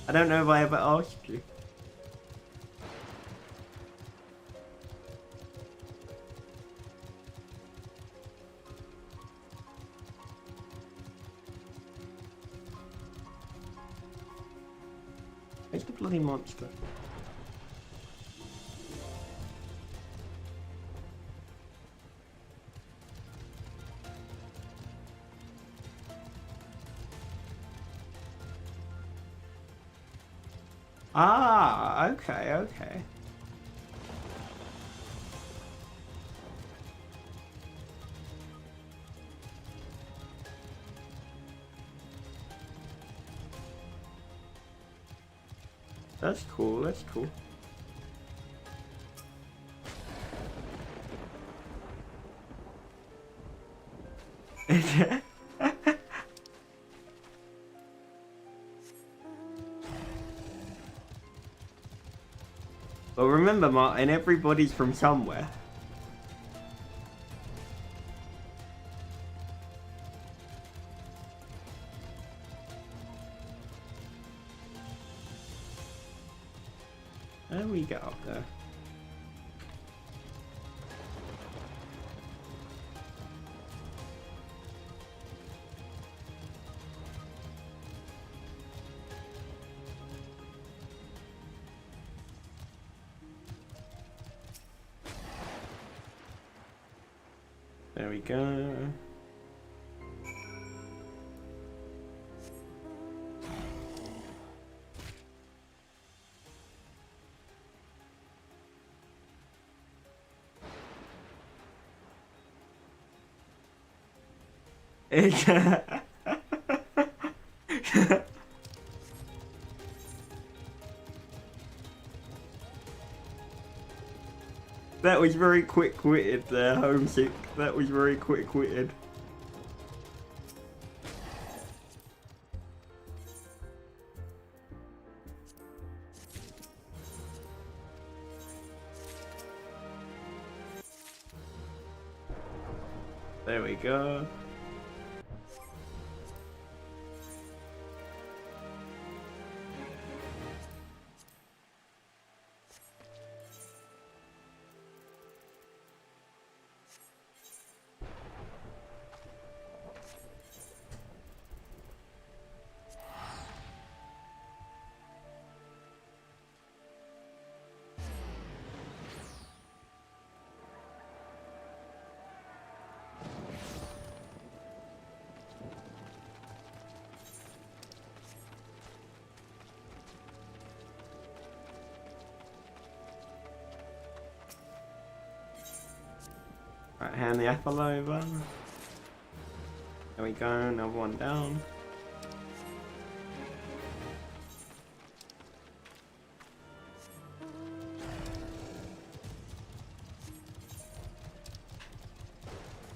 S1: I don't know if I ever asked you. Where's the bloody monster? Ah, okay, okay. That's cool, that's cool. Well, remember, Martin, everybody's from somewhere. How do we get up there? There we go. That was very quick-witted there, Homesick. That was very quick-witted. There we go. Right, hand the apple over. There we go, another one down.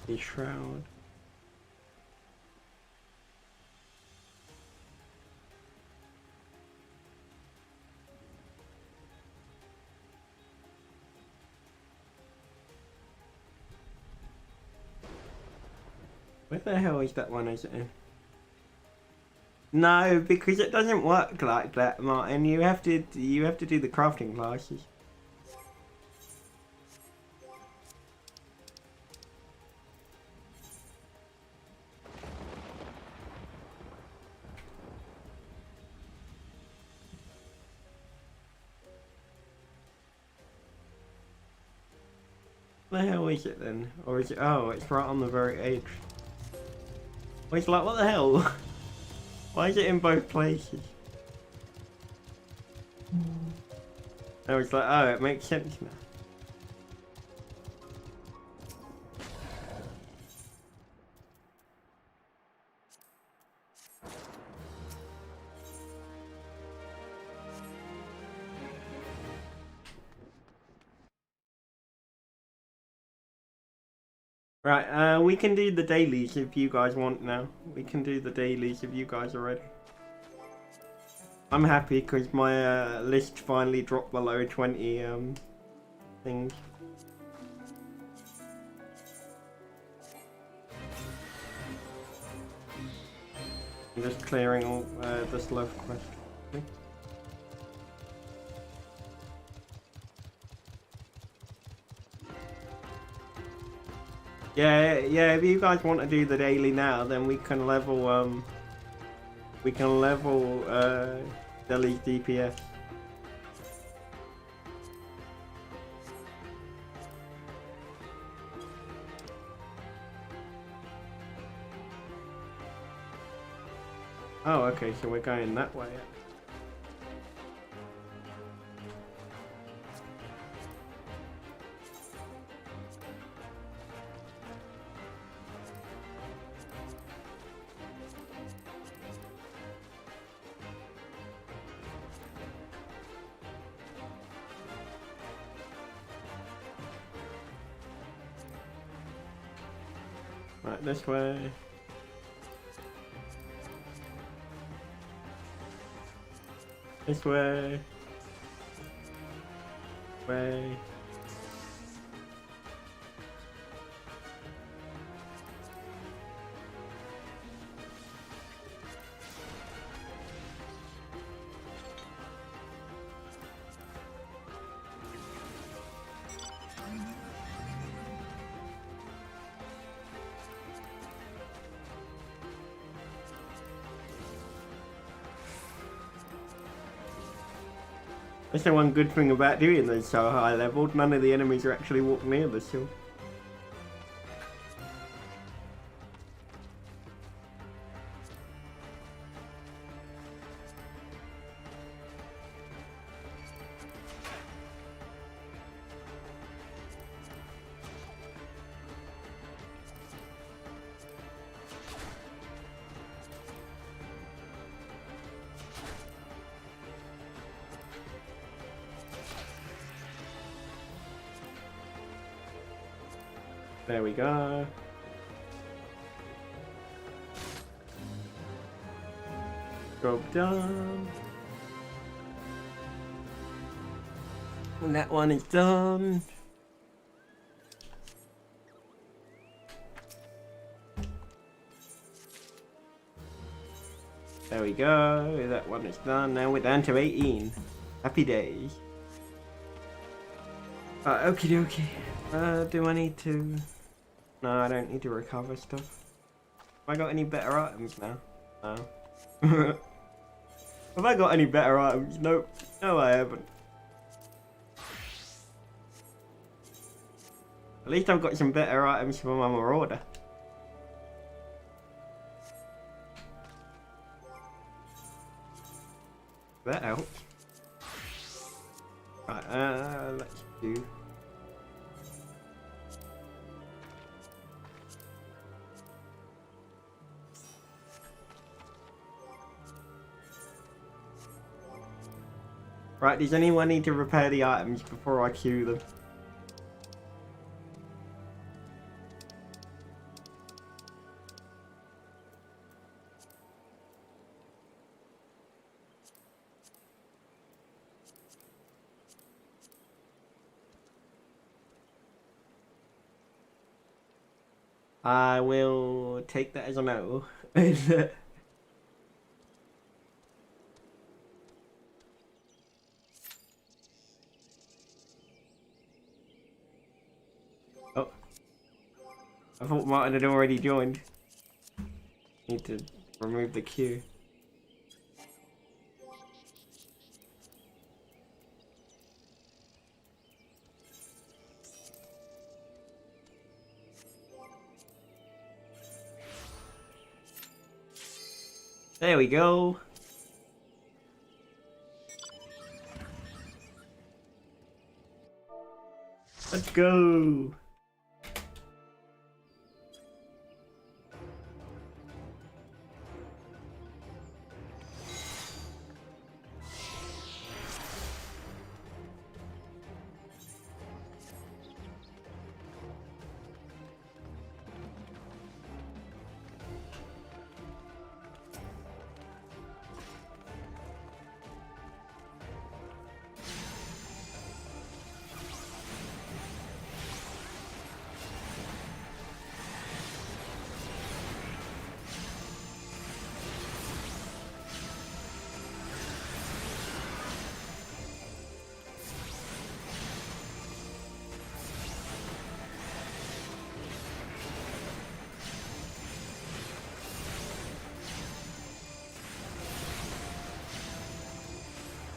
S1: The Shroud. Where the hell is that one, is it in? No, because it doesn't work like that, Martin. You have to do the crafting classes. Where the hell is it then? Or is it? Oh, it's right on the very edge. Well, it's like, what the hell? Why is it in both places? I was like, oh, it makes sense now. Right, we can do the dailies if you guys want now. We can do the dailies if you guys are ready. I'm happy because my list finally dropped below 20 things. I'm just clearing all the sloth quest. Yeah, if you guys want to do the daily now, then we can level Delhi's DPS. Oh, okay, so we're going that way. Right, this way. This way. Way. That's the one good thing about doing those so high leveled, none of the enemies are actually walking near the shield. There we go. Job done. And that one is done. There we go. That one is done. Now we're down to 18. Happy days. Okie dokie. Do I need to... No, I don't need to recover stuff. Have I got any better items now? No. Have I got any better items? Nope. No, I haven't. At least I've got some better items for my marauder. That helps. Right, let's do... Right, does anyone need to repair the items before I queue them? I will take that as a no. Oh. I thought Martin had already joined. Need to remove the queue. There we go. Let's go.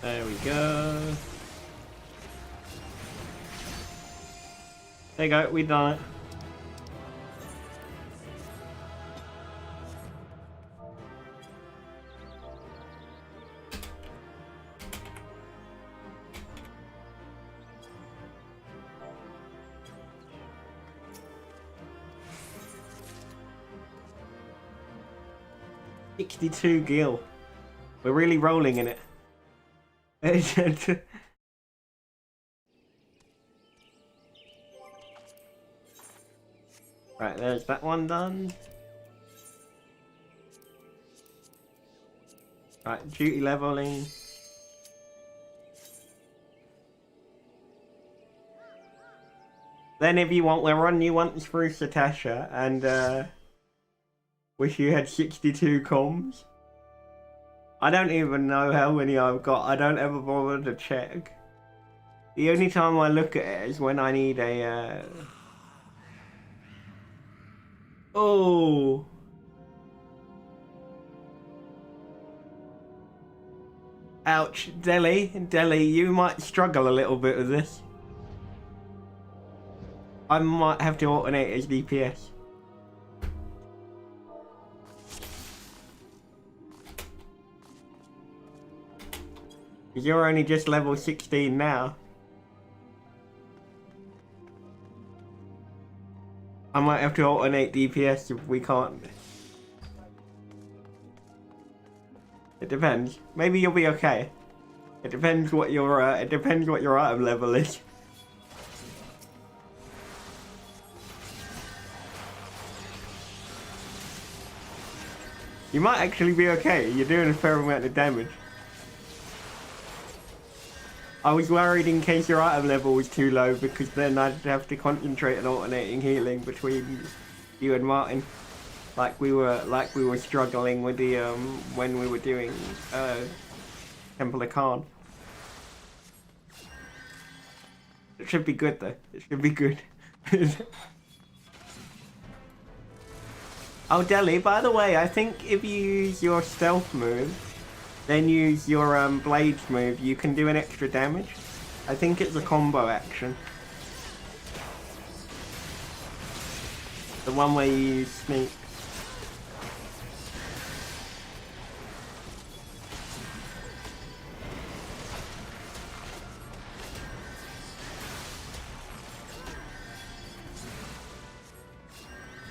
S1: There we go. There you go, we done it. $62 gil. We're really rolling in it. Right, there's that one done. Right, duty leveling. Then if you want, we'll run you once through Satasha and wish you had 62 comms. I don't even know how many I've got. I don't ever bother to check. The only time I look at it is when I need a... Oh! Ouch. Delhi, you might struggle a little bit with this. I might have to alternate as DPS. You're only just level 16 now. I might have to alternate DPS if we can't. It depends. Maybe you'll be okay. It depends what your item level is. You might actually be okay. You're doing a fair amount of damage. I was worried in case your item level was too low because then I'd have to concentrate on alternating healing between you and Martin, like we were struggling with the when we were doing Temple of Khan. It should be good though. It should be good. Oh, Delhi, by the way, I think if you use your stealth move, then use your blades move, you can do an extra damage. I think it's a combo action. The one where you use sneak.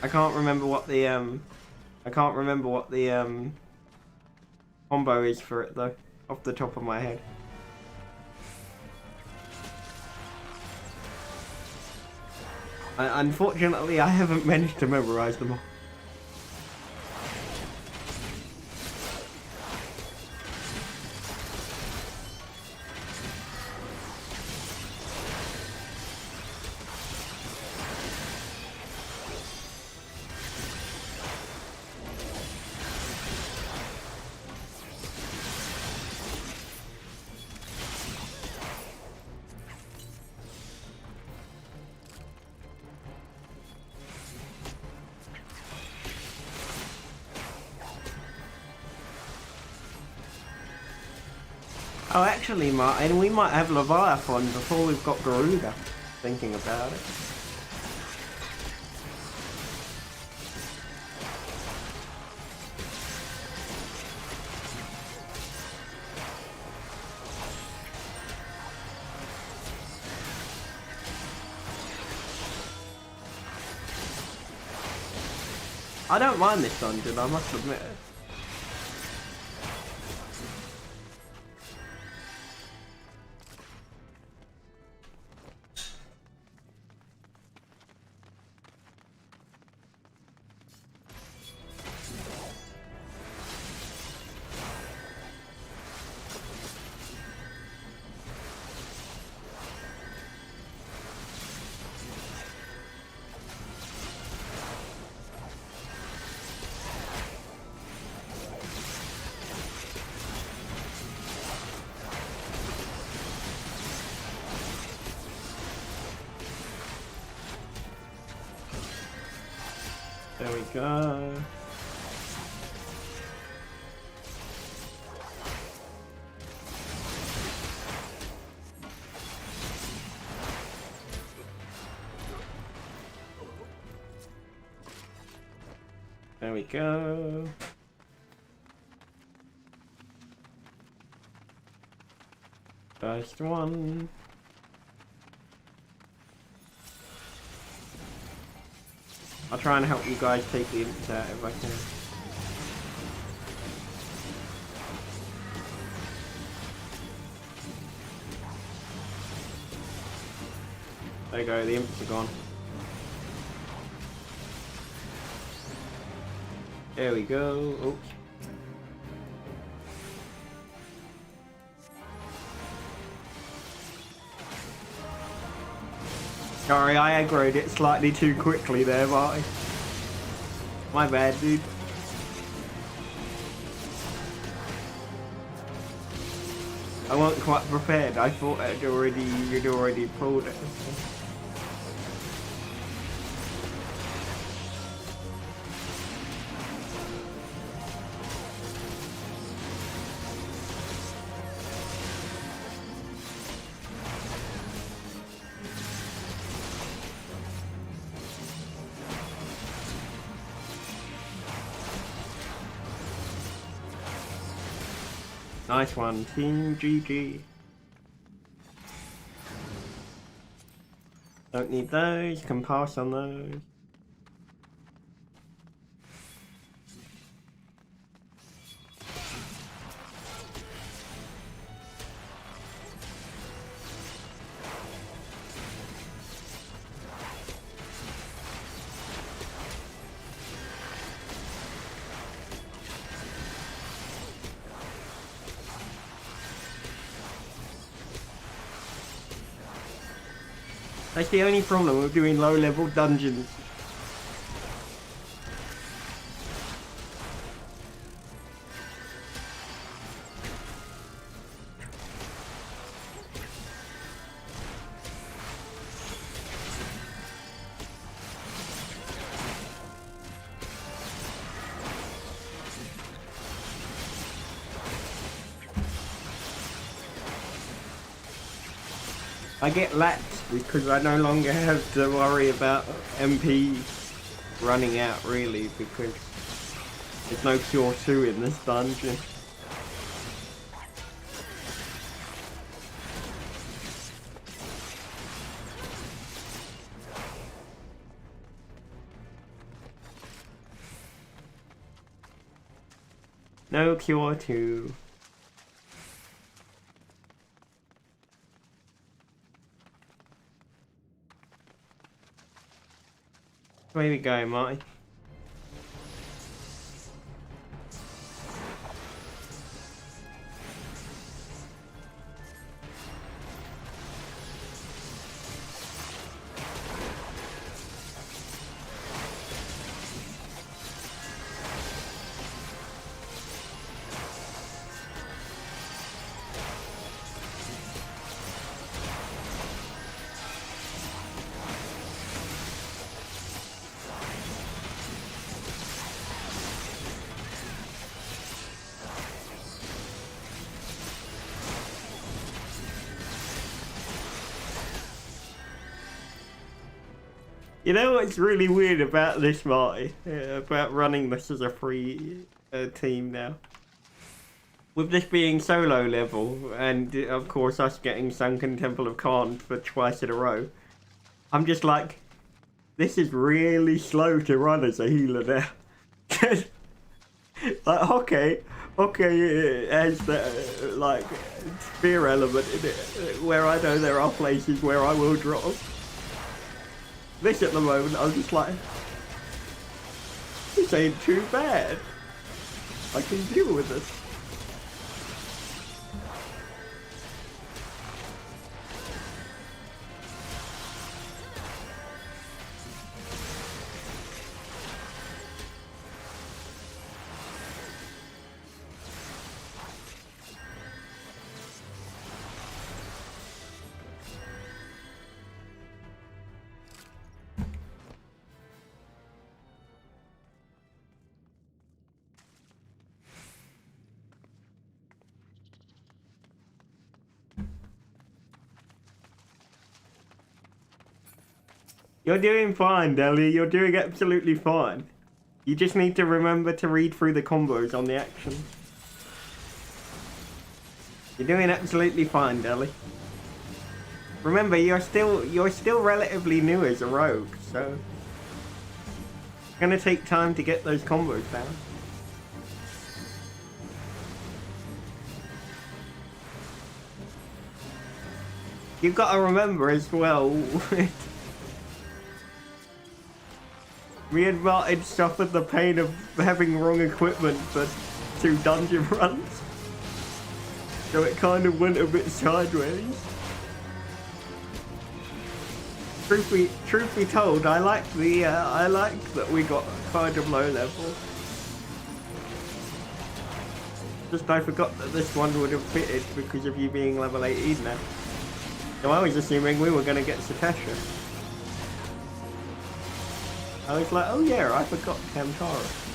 S1: I can't remember what the combo is for it though, off the top of my head. Unfortunately, I haven't managed to memorize them all. Oh, actually, Martin, we might have Leviathan before we've got Garuda. Thinking about it. I don't mind this dungeon, I must admit. There we go. There we go. First one. I'll try and help you guys take the imps out if I can. There you go, the imps are gone. There we go. Oops. Sorry, I aggroed it slightly too quickly there, Marty. My bad, dude. I wasn't quite prepared. I thought you'd already pulled it. Nice one, Team GG. Don't need those, can pass on those. That's the only problem with doing low level dungeons. I get lax because I no longer have to worry about MP running out really, because there's no Cure 2 in this dungeon. No Cure 2. Way we go, Marty. You know what's really weird about this, Marty? About running this as a free team now? With this being solo level, and of course us getting Sunken Temple of Khan for twice in a row, I'm just like, this is really slow to run as a healer now. Like, okay, it has that, like, fear element in it, where I know there are places where I will drop. This at the moment, I'm just like, this ain't too bad. I can deal with this. You're doing fine, Deli. You're doing absolutely fine. You just need to remember to read through the combos on the action. You're doing absolutely fine, Deli. Remember, you're still relatively new as a rogue, so it's gonna take time to get those combos down. You've got to remember as well. Me and Martin suffered the pain of having wrong equipment for 2 dungeon runs. So it kind of went a bit sideways. Truth be told, I like that we got kind of low level. Just I forgot that this one would have fitted because of you being level 18 now. So I was assuming we were gonna get Satesha. I was like, oh yeah, I forgot Kamtara.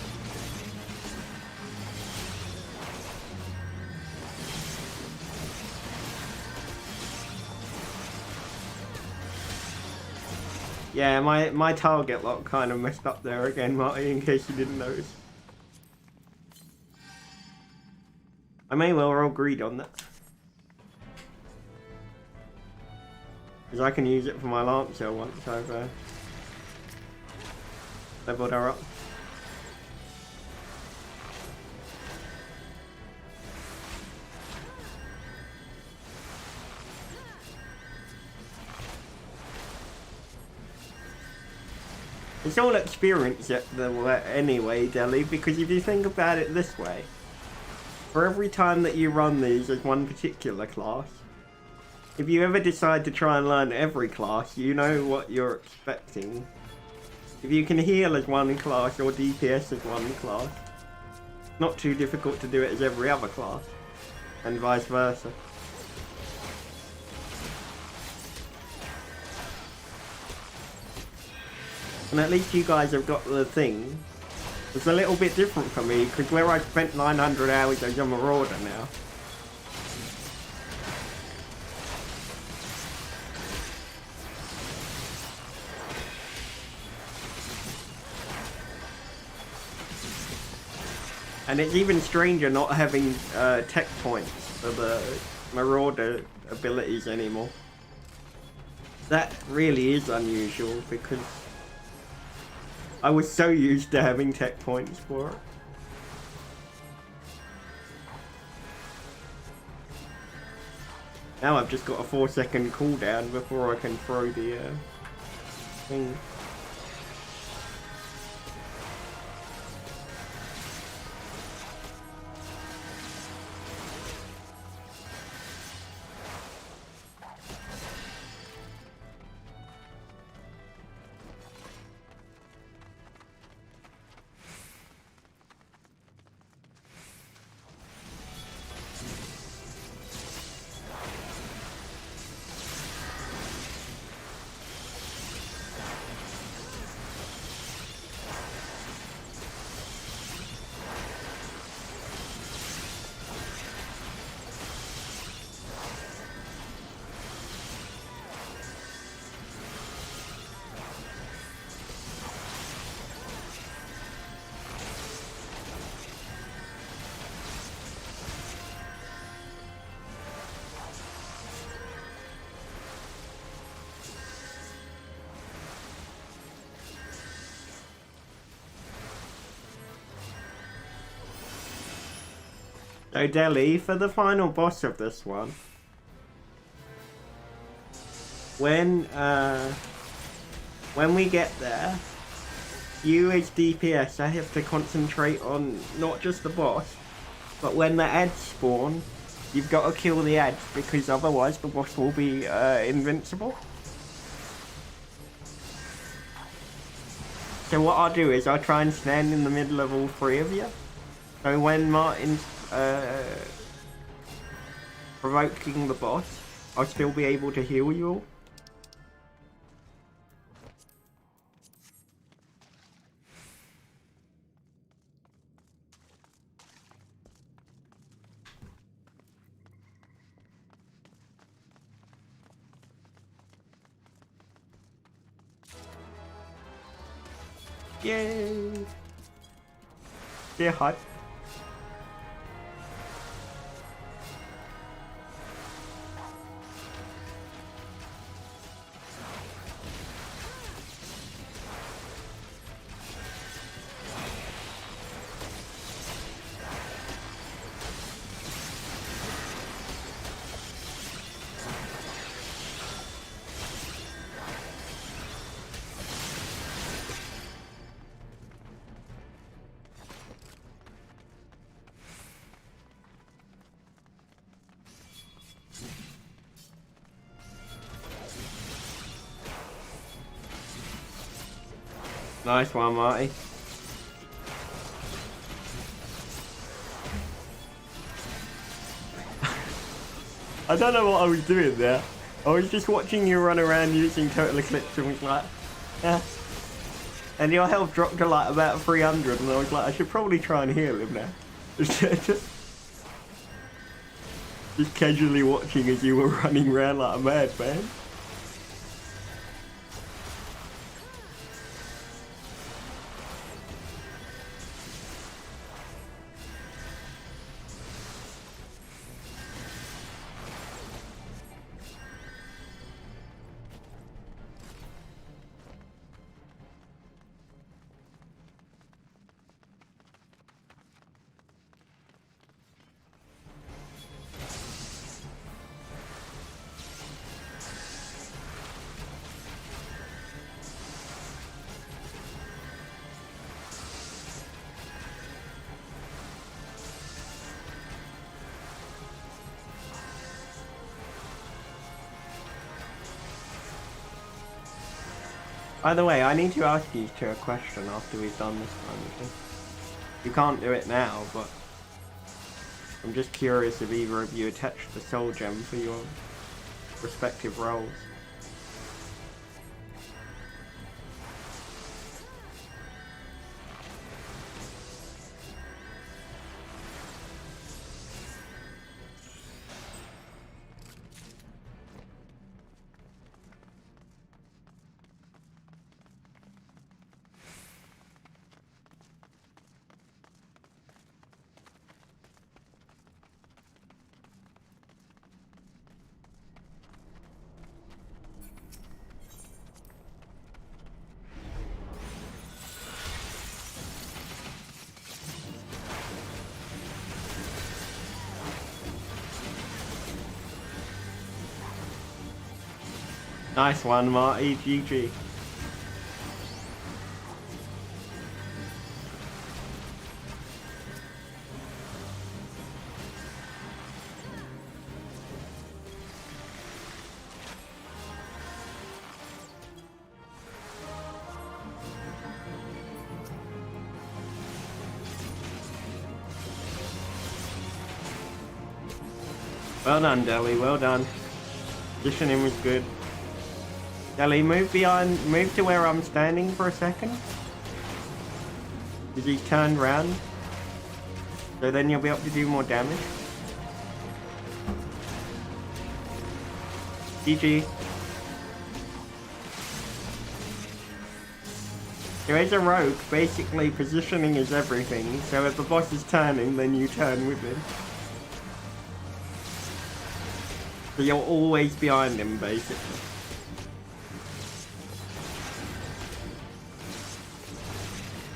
S1: Yeah, my target lock kind of messed up there again, Marty, in case you didn't notice. I may well roll greed on that. Because I can use it for my Lancer once I've leveled her up. It's all experience anyway, Deli, because if you think about it this way, for every time that you run these as one particular class, if you ever decide to try and learn every class, you know what you're expecting. If you can heal as one class or DPS as one class, not too difficult to do it as every other class, and vice versa. And at least you guys have got the thing. It's a little bit different for me, because where I spent 900 hours as a Marauder now, and it's even stranger not having tech points for the Marauder abilities anymore. That really is unusual because I was so used to having tech points for it. Now I've just got a 4-second cooldown before I can throw the thing. So Delhi, for the final boss of this one, when we get there, you as DPS, I have to concentrate on not just the boss, but when the ads spawn, you've got to kill the ads because otherwise the boss will be invincible. So what I'll do is I'll try and stand in the middle of all three of you. So when Martin's provoking the boss, I'll still be able to heal you all. Yay! Yeah, hot. Nice one, Marty. I don't know what I was doing there. I was just watching you run around using Total Eclipse and was like, yeah. And your health dropped to like about 300 and I was like, I should probably try and heal him now. Just casually watching as you were running around like a madman. By the way, I need to ask you two a question after we've done this kind of thing. You can't do it now, but I'm just curious if either of you attached the soul gem for your respective roles. Nice one, Marty. GG. Well done, Deli. Well done. Positioning was good. Deli, move to where I'm standing for a second. Because he's turned round. So then you'll be able to do more damage. GG. So as a rogue, basically positioning is everything. So if the boss is turning, then you turn with him. So you're always behind him, basically.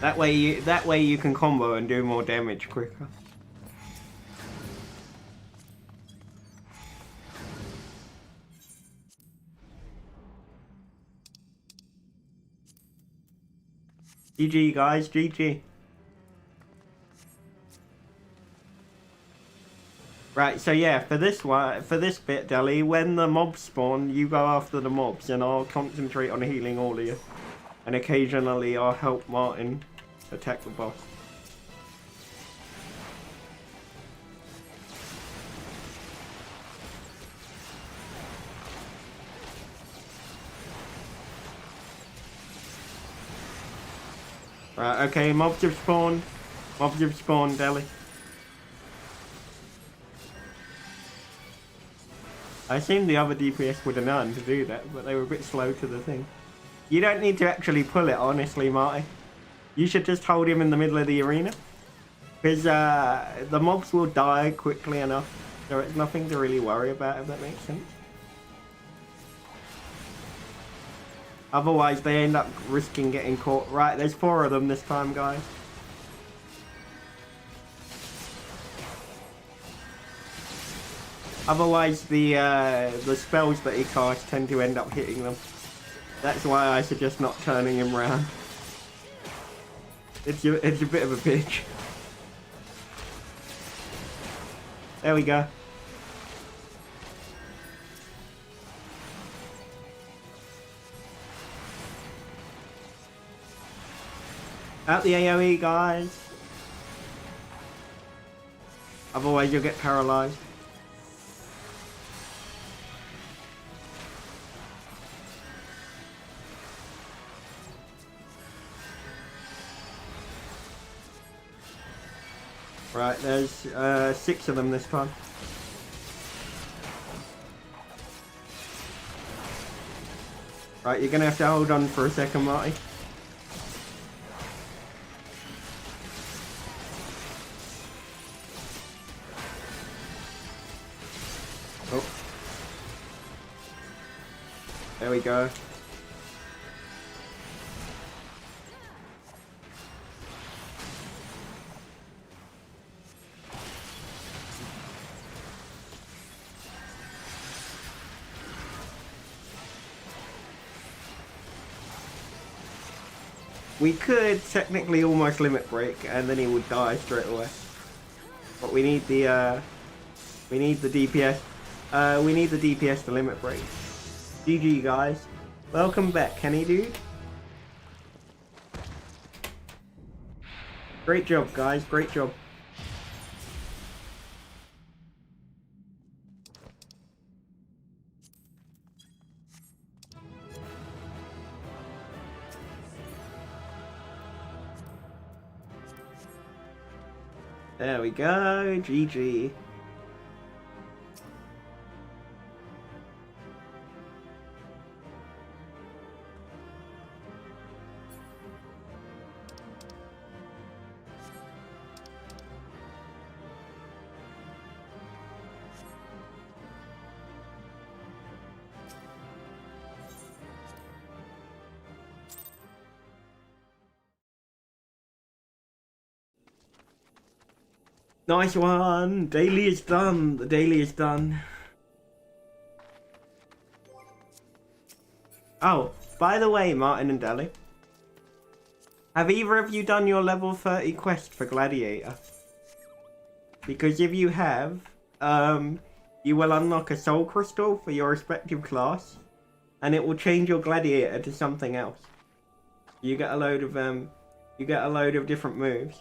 S1: That way you can combo and do more damage quicker. GG guys, GG. Right, so yeah, for this bit, Deli, when the mobs spawn, you go after the mobs, and I'll concentrate on healing all of you. And occasionally I'll help Martin attack the boss. Right, okay, mobs have spawned. Mobs have spawned, Deli. I assumed the other DPS would have known to do that, but they were a bit slow to the thing. You don't need to actually pull it, honestly, Marty. You should just hold him in the middle of the arena. Because the mobs will die quickly enough. So it's nothing to really worry about, if that makes sense. Otherwise, they end up risking getting caught. Right, there's 4 of them this time, guys. Otherwise, the spells that he casts tend to end up hitting them. That's why I suggest not turning him round. It's a bit of a bitch. There we go. Out the AoE, guys. Otherwise, you'll get paralyzed. Right, there's 6 of them this time. Right, you're gonna have to hold on for a second, Marty. Oh. There we go. We could technically almost limit break, and then he would die straight away. But we need the DPS. We need the DPS to limit break. GG, guys. Welcome back, Kenny dude. Great job, guys. Great job. There we go, GG. Nice one! Daily is done! The daily is done. Oh, by the way, Martin and Deli. Have either of you done your level 30 quest for Gladiator? Because if you have, you will unlock a soul crystal for your respective class. And it will change your Gladiator to something else. You get a load of different moves.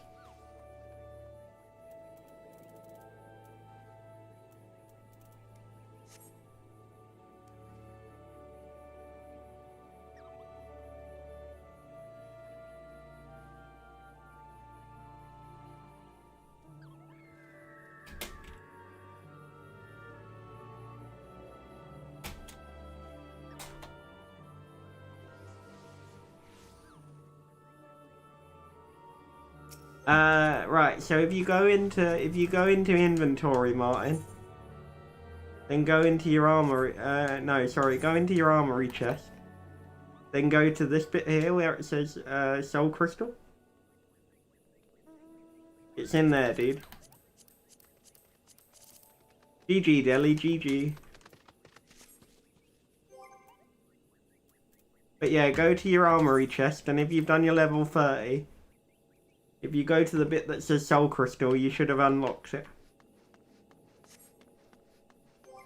S1: Right, so if you go into inventory, Martin, then go into your armory, go into your armory chest. Then go to this bit here where it says soul crystal. It's in there, dude. GG, Deli, GG. But yeah, go to your armory chest, and if you've done your level 30, if you go to the bit that says Soul Crystal, you should have unlocked it.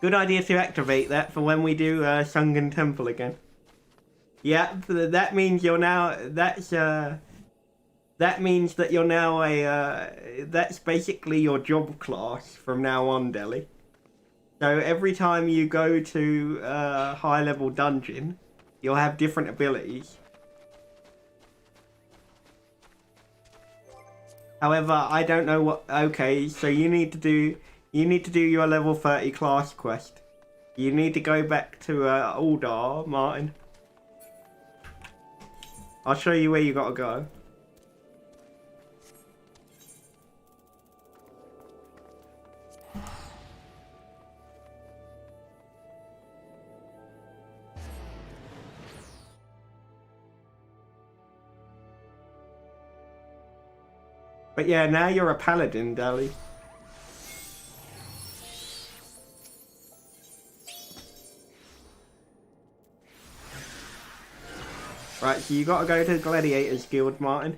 S1: Good idea to activate that for when we do Sunken Temple again. Yeah, that means you're now, that means that you're now that's basically your job class from now on, Deli. So every time you go to a high level dungeon, you'll have different abilities. However, I don't know what, okay, so you need to do your level 30 class quest. You need to go back to Uldar, Martin. I'll show you where you gotta go. But yeah, now you're a paladin, Dali. Right, so you gotta go to the Gladiators Guild, Martin.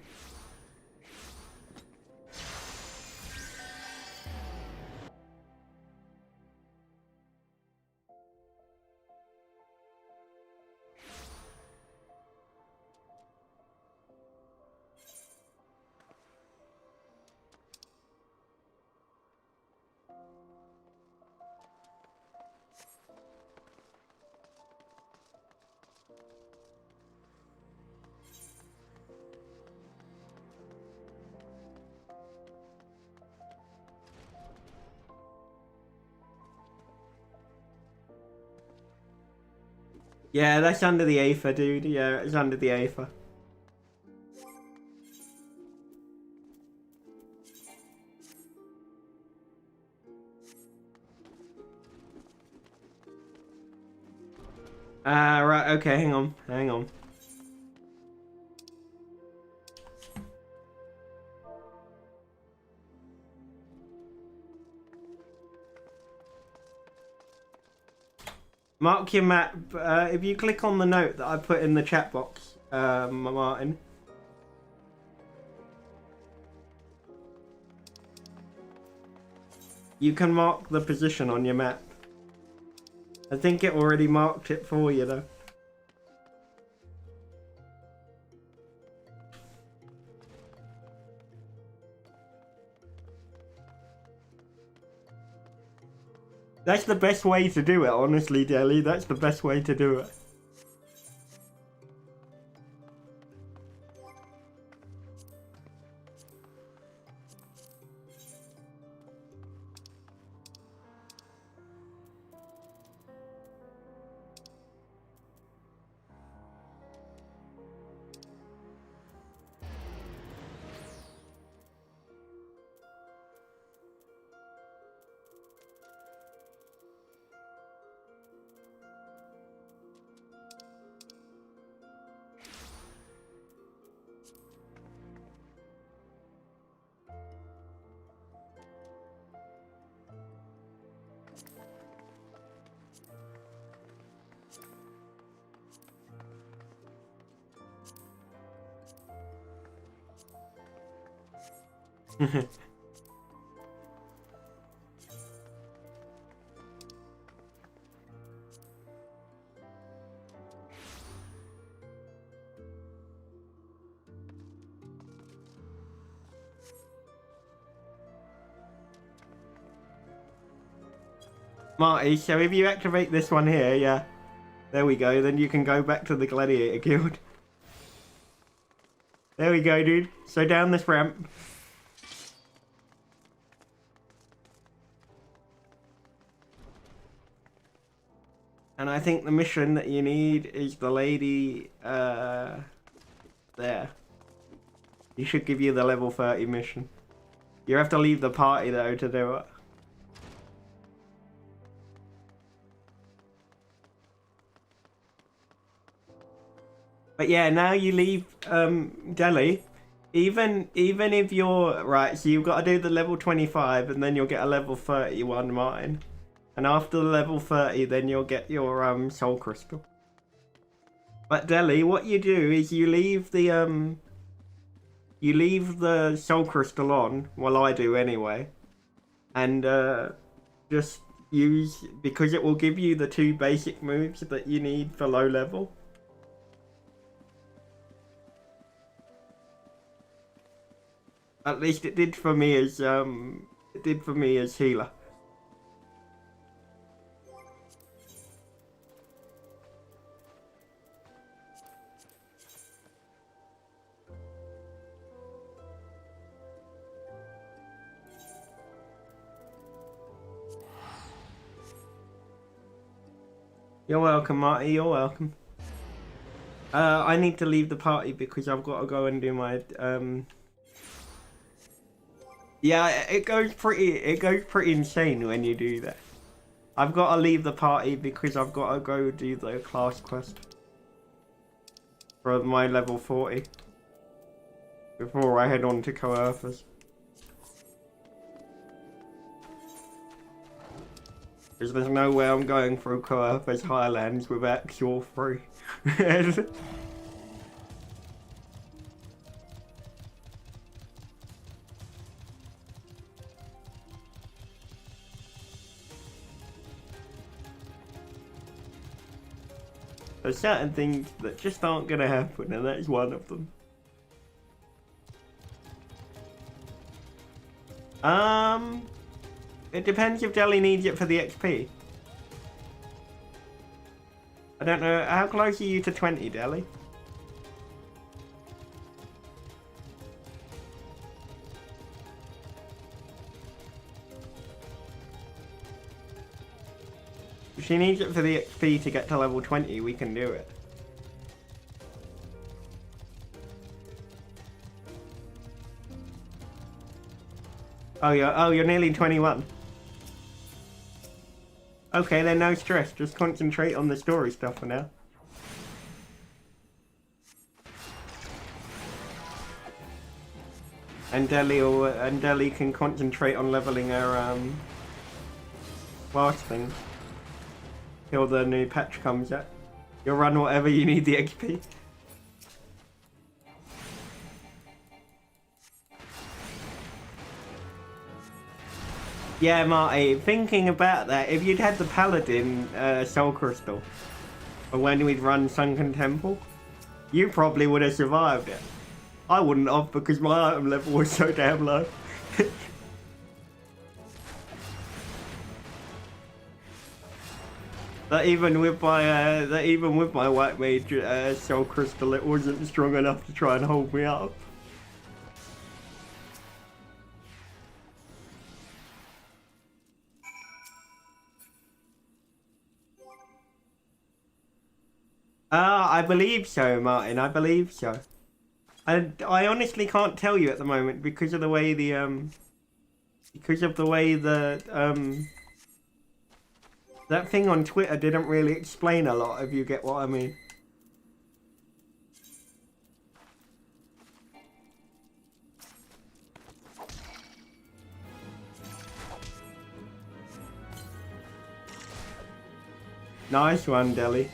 S1: Yeah, that's under the Aether, dude. Yeah, it's under the Aether. Right, okay, hang on. Mark your map. If you click on the note that I put in the chat box, Martin. You can mark the position on your map. I think it already marked it for you though. That's the best way to do it, honestly, Deli. That's the best way to do it. Marty, so if you activate this one here, yeah, there we go, then you can go back to the Gladiator Guild. There we go, dude. So down this ramp. And I think the mission that you need is the lady, there. You should give you the level 30 mission. You have to leave the party though to do it. But yeah, now you leave Delhi. Even if you're right, so you've got to do the level 25 and then you'll get a level 31, Martin. And after the level 30, then you'll get your soul crystal. But Deli, what you do is you leave the soul crystal on, well I do anyway, and just use, because it will give you the 2 basic moves that you need for low level. At least it did for me as healer. You're welcome, Marty, you're welcome. I need to leave the party because I've got to go and do my, yeah, it goes pretty insane when you do that. I've got to leave the party because I've got to go do the class quest for my level 40 before I head on to Coerthas. Because there's no way I'm going through Coerthas Highlands without Cure 3. There's certain things that just aren't going to happen, and that's one of them. It depends if Deli needs it for the XP. I don't know, how close are you to 20, Deli? If she needs it for the XP to get to level 20, we can do it. Oh, you're nearly 21. Okay, then no stress. Just concentrate on the story stuff for now. And Deli can concentrate on leveling her last thing till the new patch comes out. You'll run whatever you need the XP. Yeah, Marty, thinking about that, if you'd had the Paladin Soul Crystal, or when we'd run Sunken Temple, you probably would have survived it. I wouldn't have because my item level was so damn low. That even with my White Mage Soul Crystal, it wasn't strong enough to try and hold me up. I believe so, Martin. I believe so. I honestly can't tell you at the moment because of the way that thing on Twitter didn't really explain a lot, if you get what I mean. Nice one, Deli.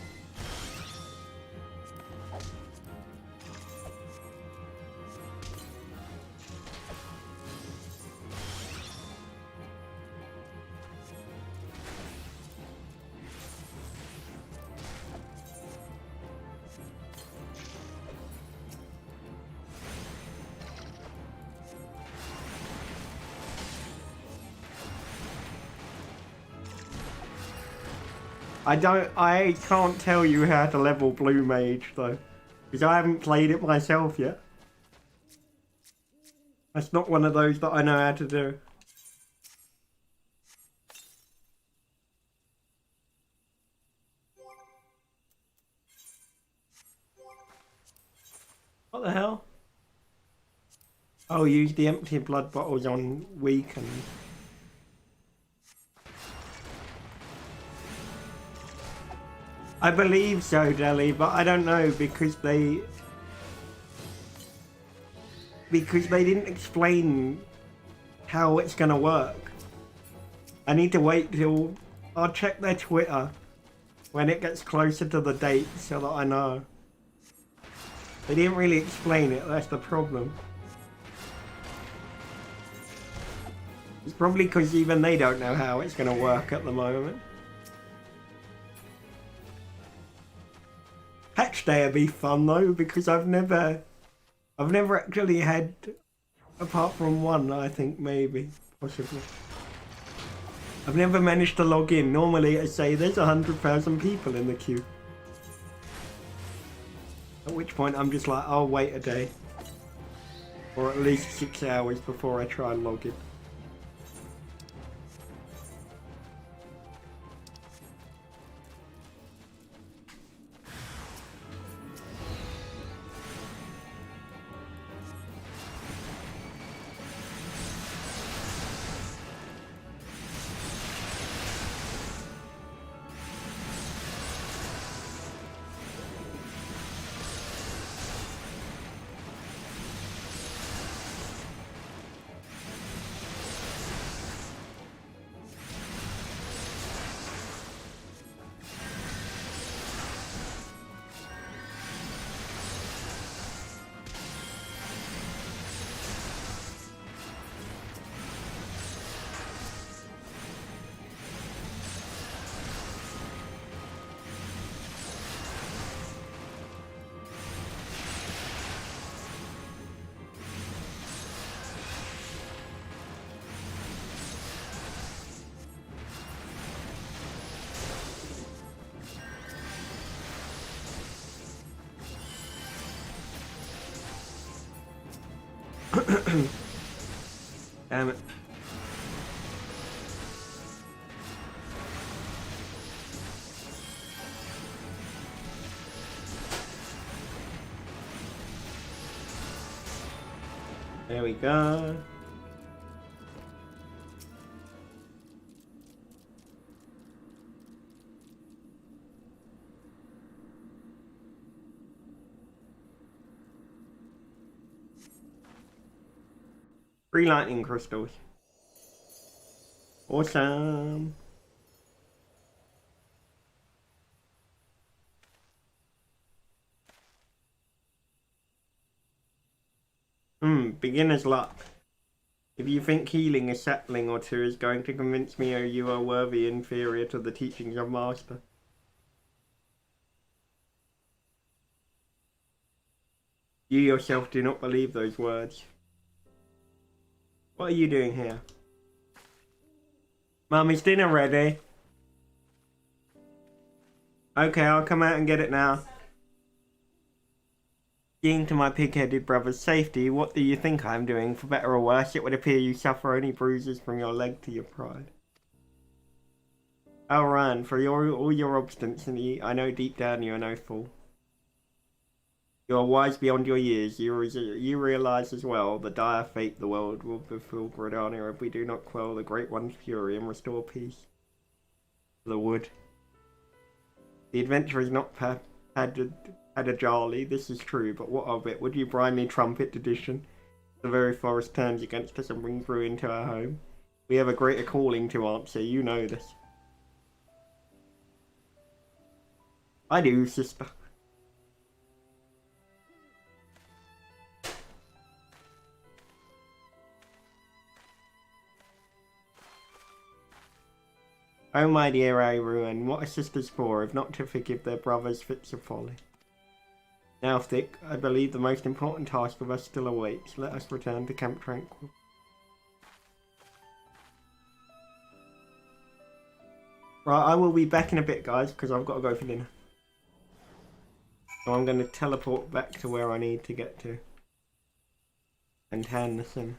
S1: I can't tell you how to level Blue Mage though, because I haven't played it myself yet. That's not one of those that I know how to do. What the hell? Oh, use the empty blood bottles on weakened. I believe so, Deli, but I don't know because they didn't explain how it's gonna work. I need to wait till I'll check their Twitter when it gets closer to the date so that I know. They didn't really explain it, that's the problem. It's probably because even they don't know how it's going to work at the moment. Patch day would be fun though, because I've never actually had, apart from one, I think maybe, possibly. I've never managed to log in. Normally I say there's 100,000 people in the queue. At which point I'm just like, I'll wait a day. Or at least 6 hours before I try and log in. Damn it. There we go. Free lightning crystals. Awesome. Beginner's luck. If you think healing a sapling or two is going to convince me you are worthy inferior to the teachings of Master. You yourself do not believe those words. What are you doing here? Mummy's dinner ready. Okay, I'll come out and get it now. Seeing to my pig-headed brother's safety, what do you think I am doing? For better or worse, it would appear you suffer only bruises from your leg to your pride. Oh, Ryan, for all your obstinacy, I know deep down you are no fool. You are wise beyond your years. You realize as well the dire fate the world will befall Britannia if we do not quell the Great One's fury and restore peace. The wood. The adventure is not Hadajali, this is true, but what of it? Would you bribe me, trumpet edition? The very forest turns against us and brings ruin to our home. We have a greater calling to answer, you know this. I do, sister. Oh my dear Ruin, what are sisters for if not to forgive their brothers' fits of folly? Now, Thick, I believe the most important task of us still awaits. Let us return to Camp Tranquil. Right, I will be back in a bit, guys, because I've got to go for dinner. So I'm going to teleport back to where I need to get to. And hand this in.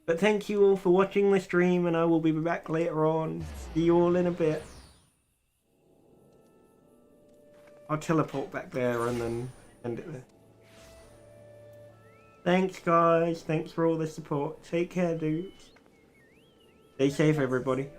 S1: But thank you all for watching the stream, and I will be back later on. See you all in a bit. I'll teleport back there and then end it there. Thanks, guys. Thanks for all the support. Take care, dudes. Stay safe, everybody.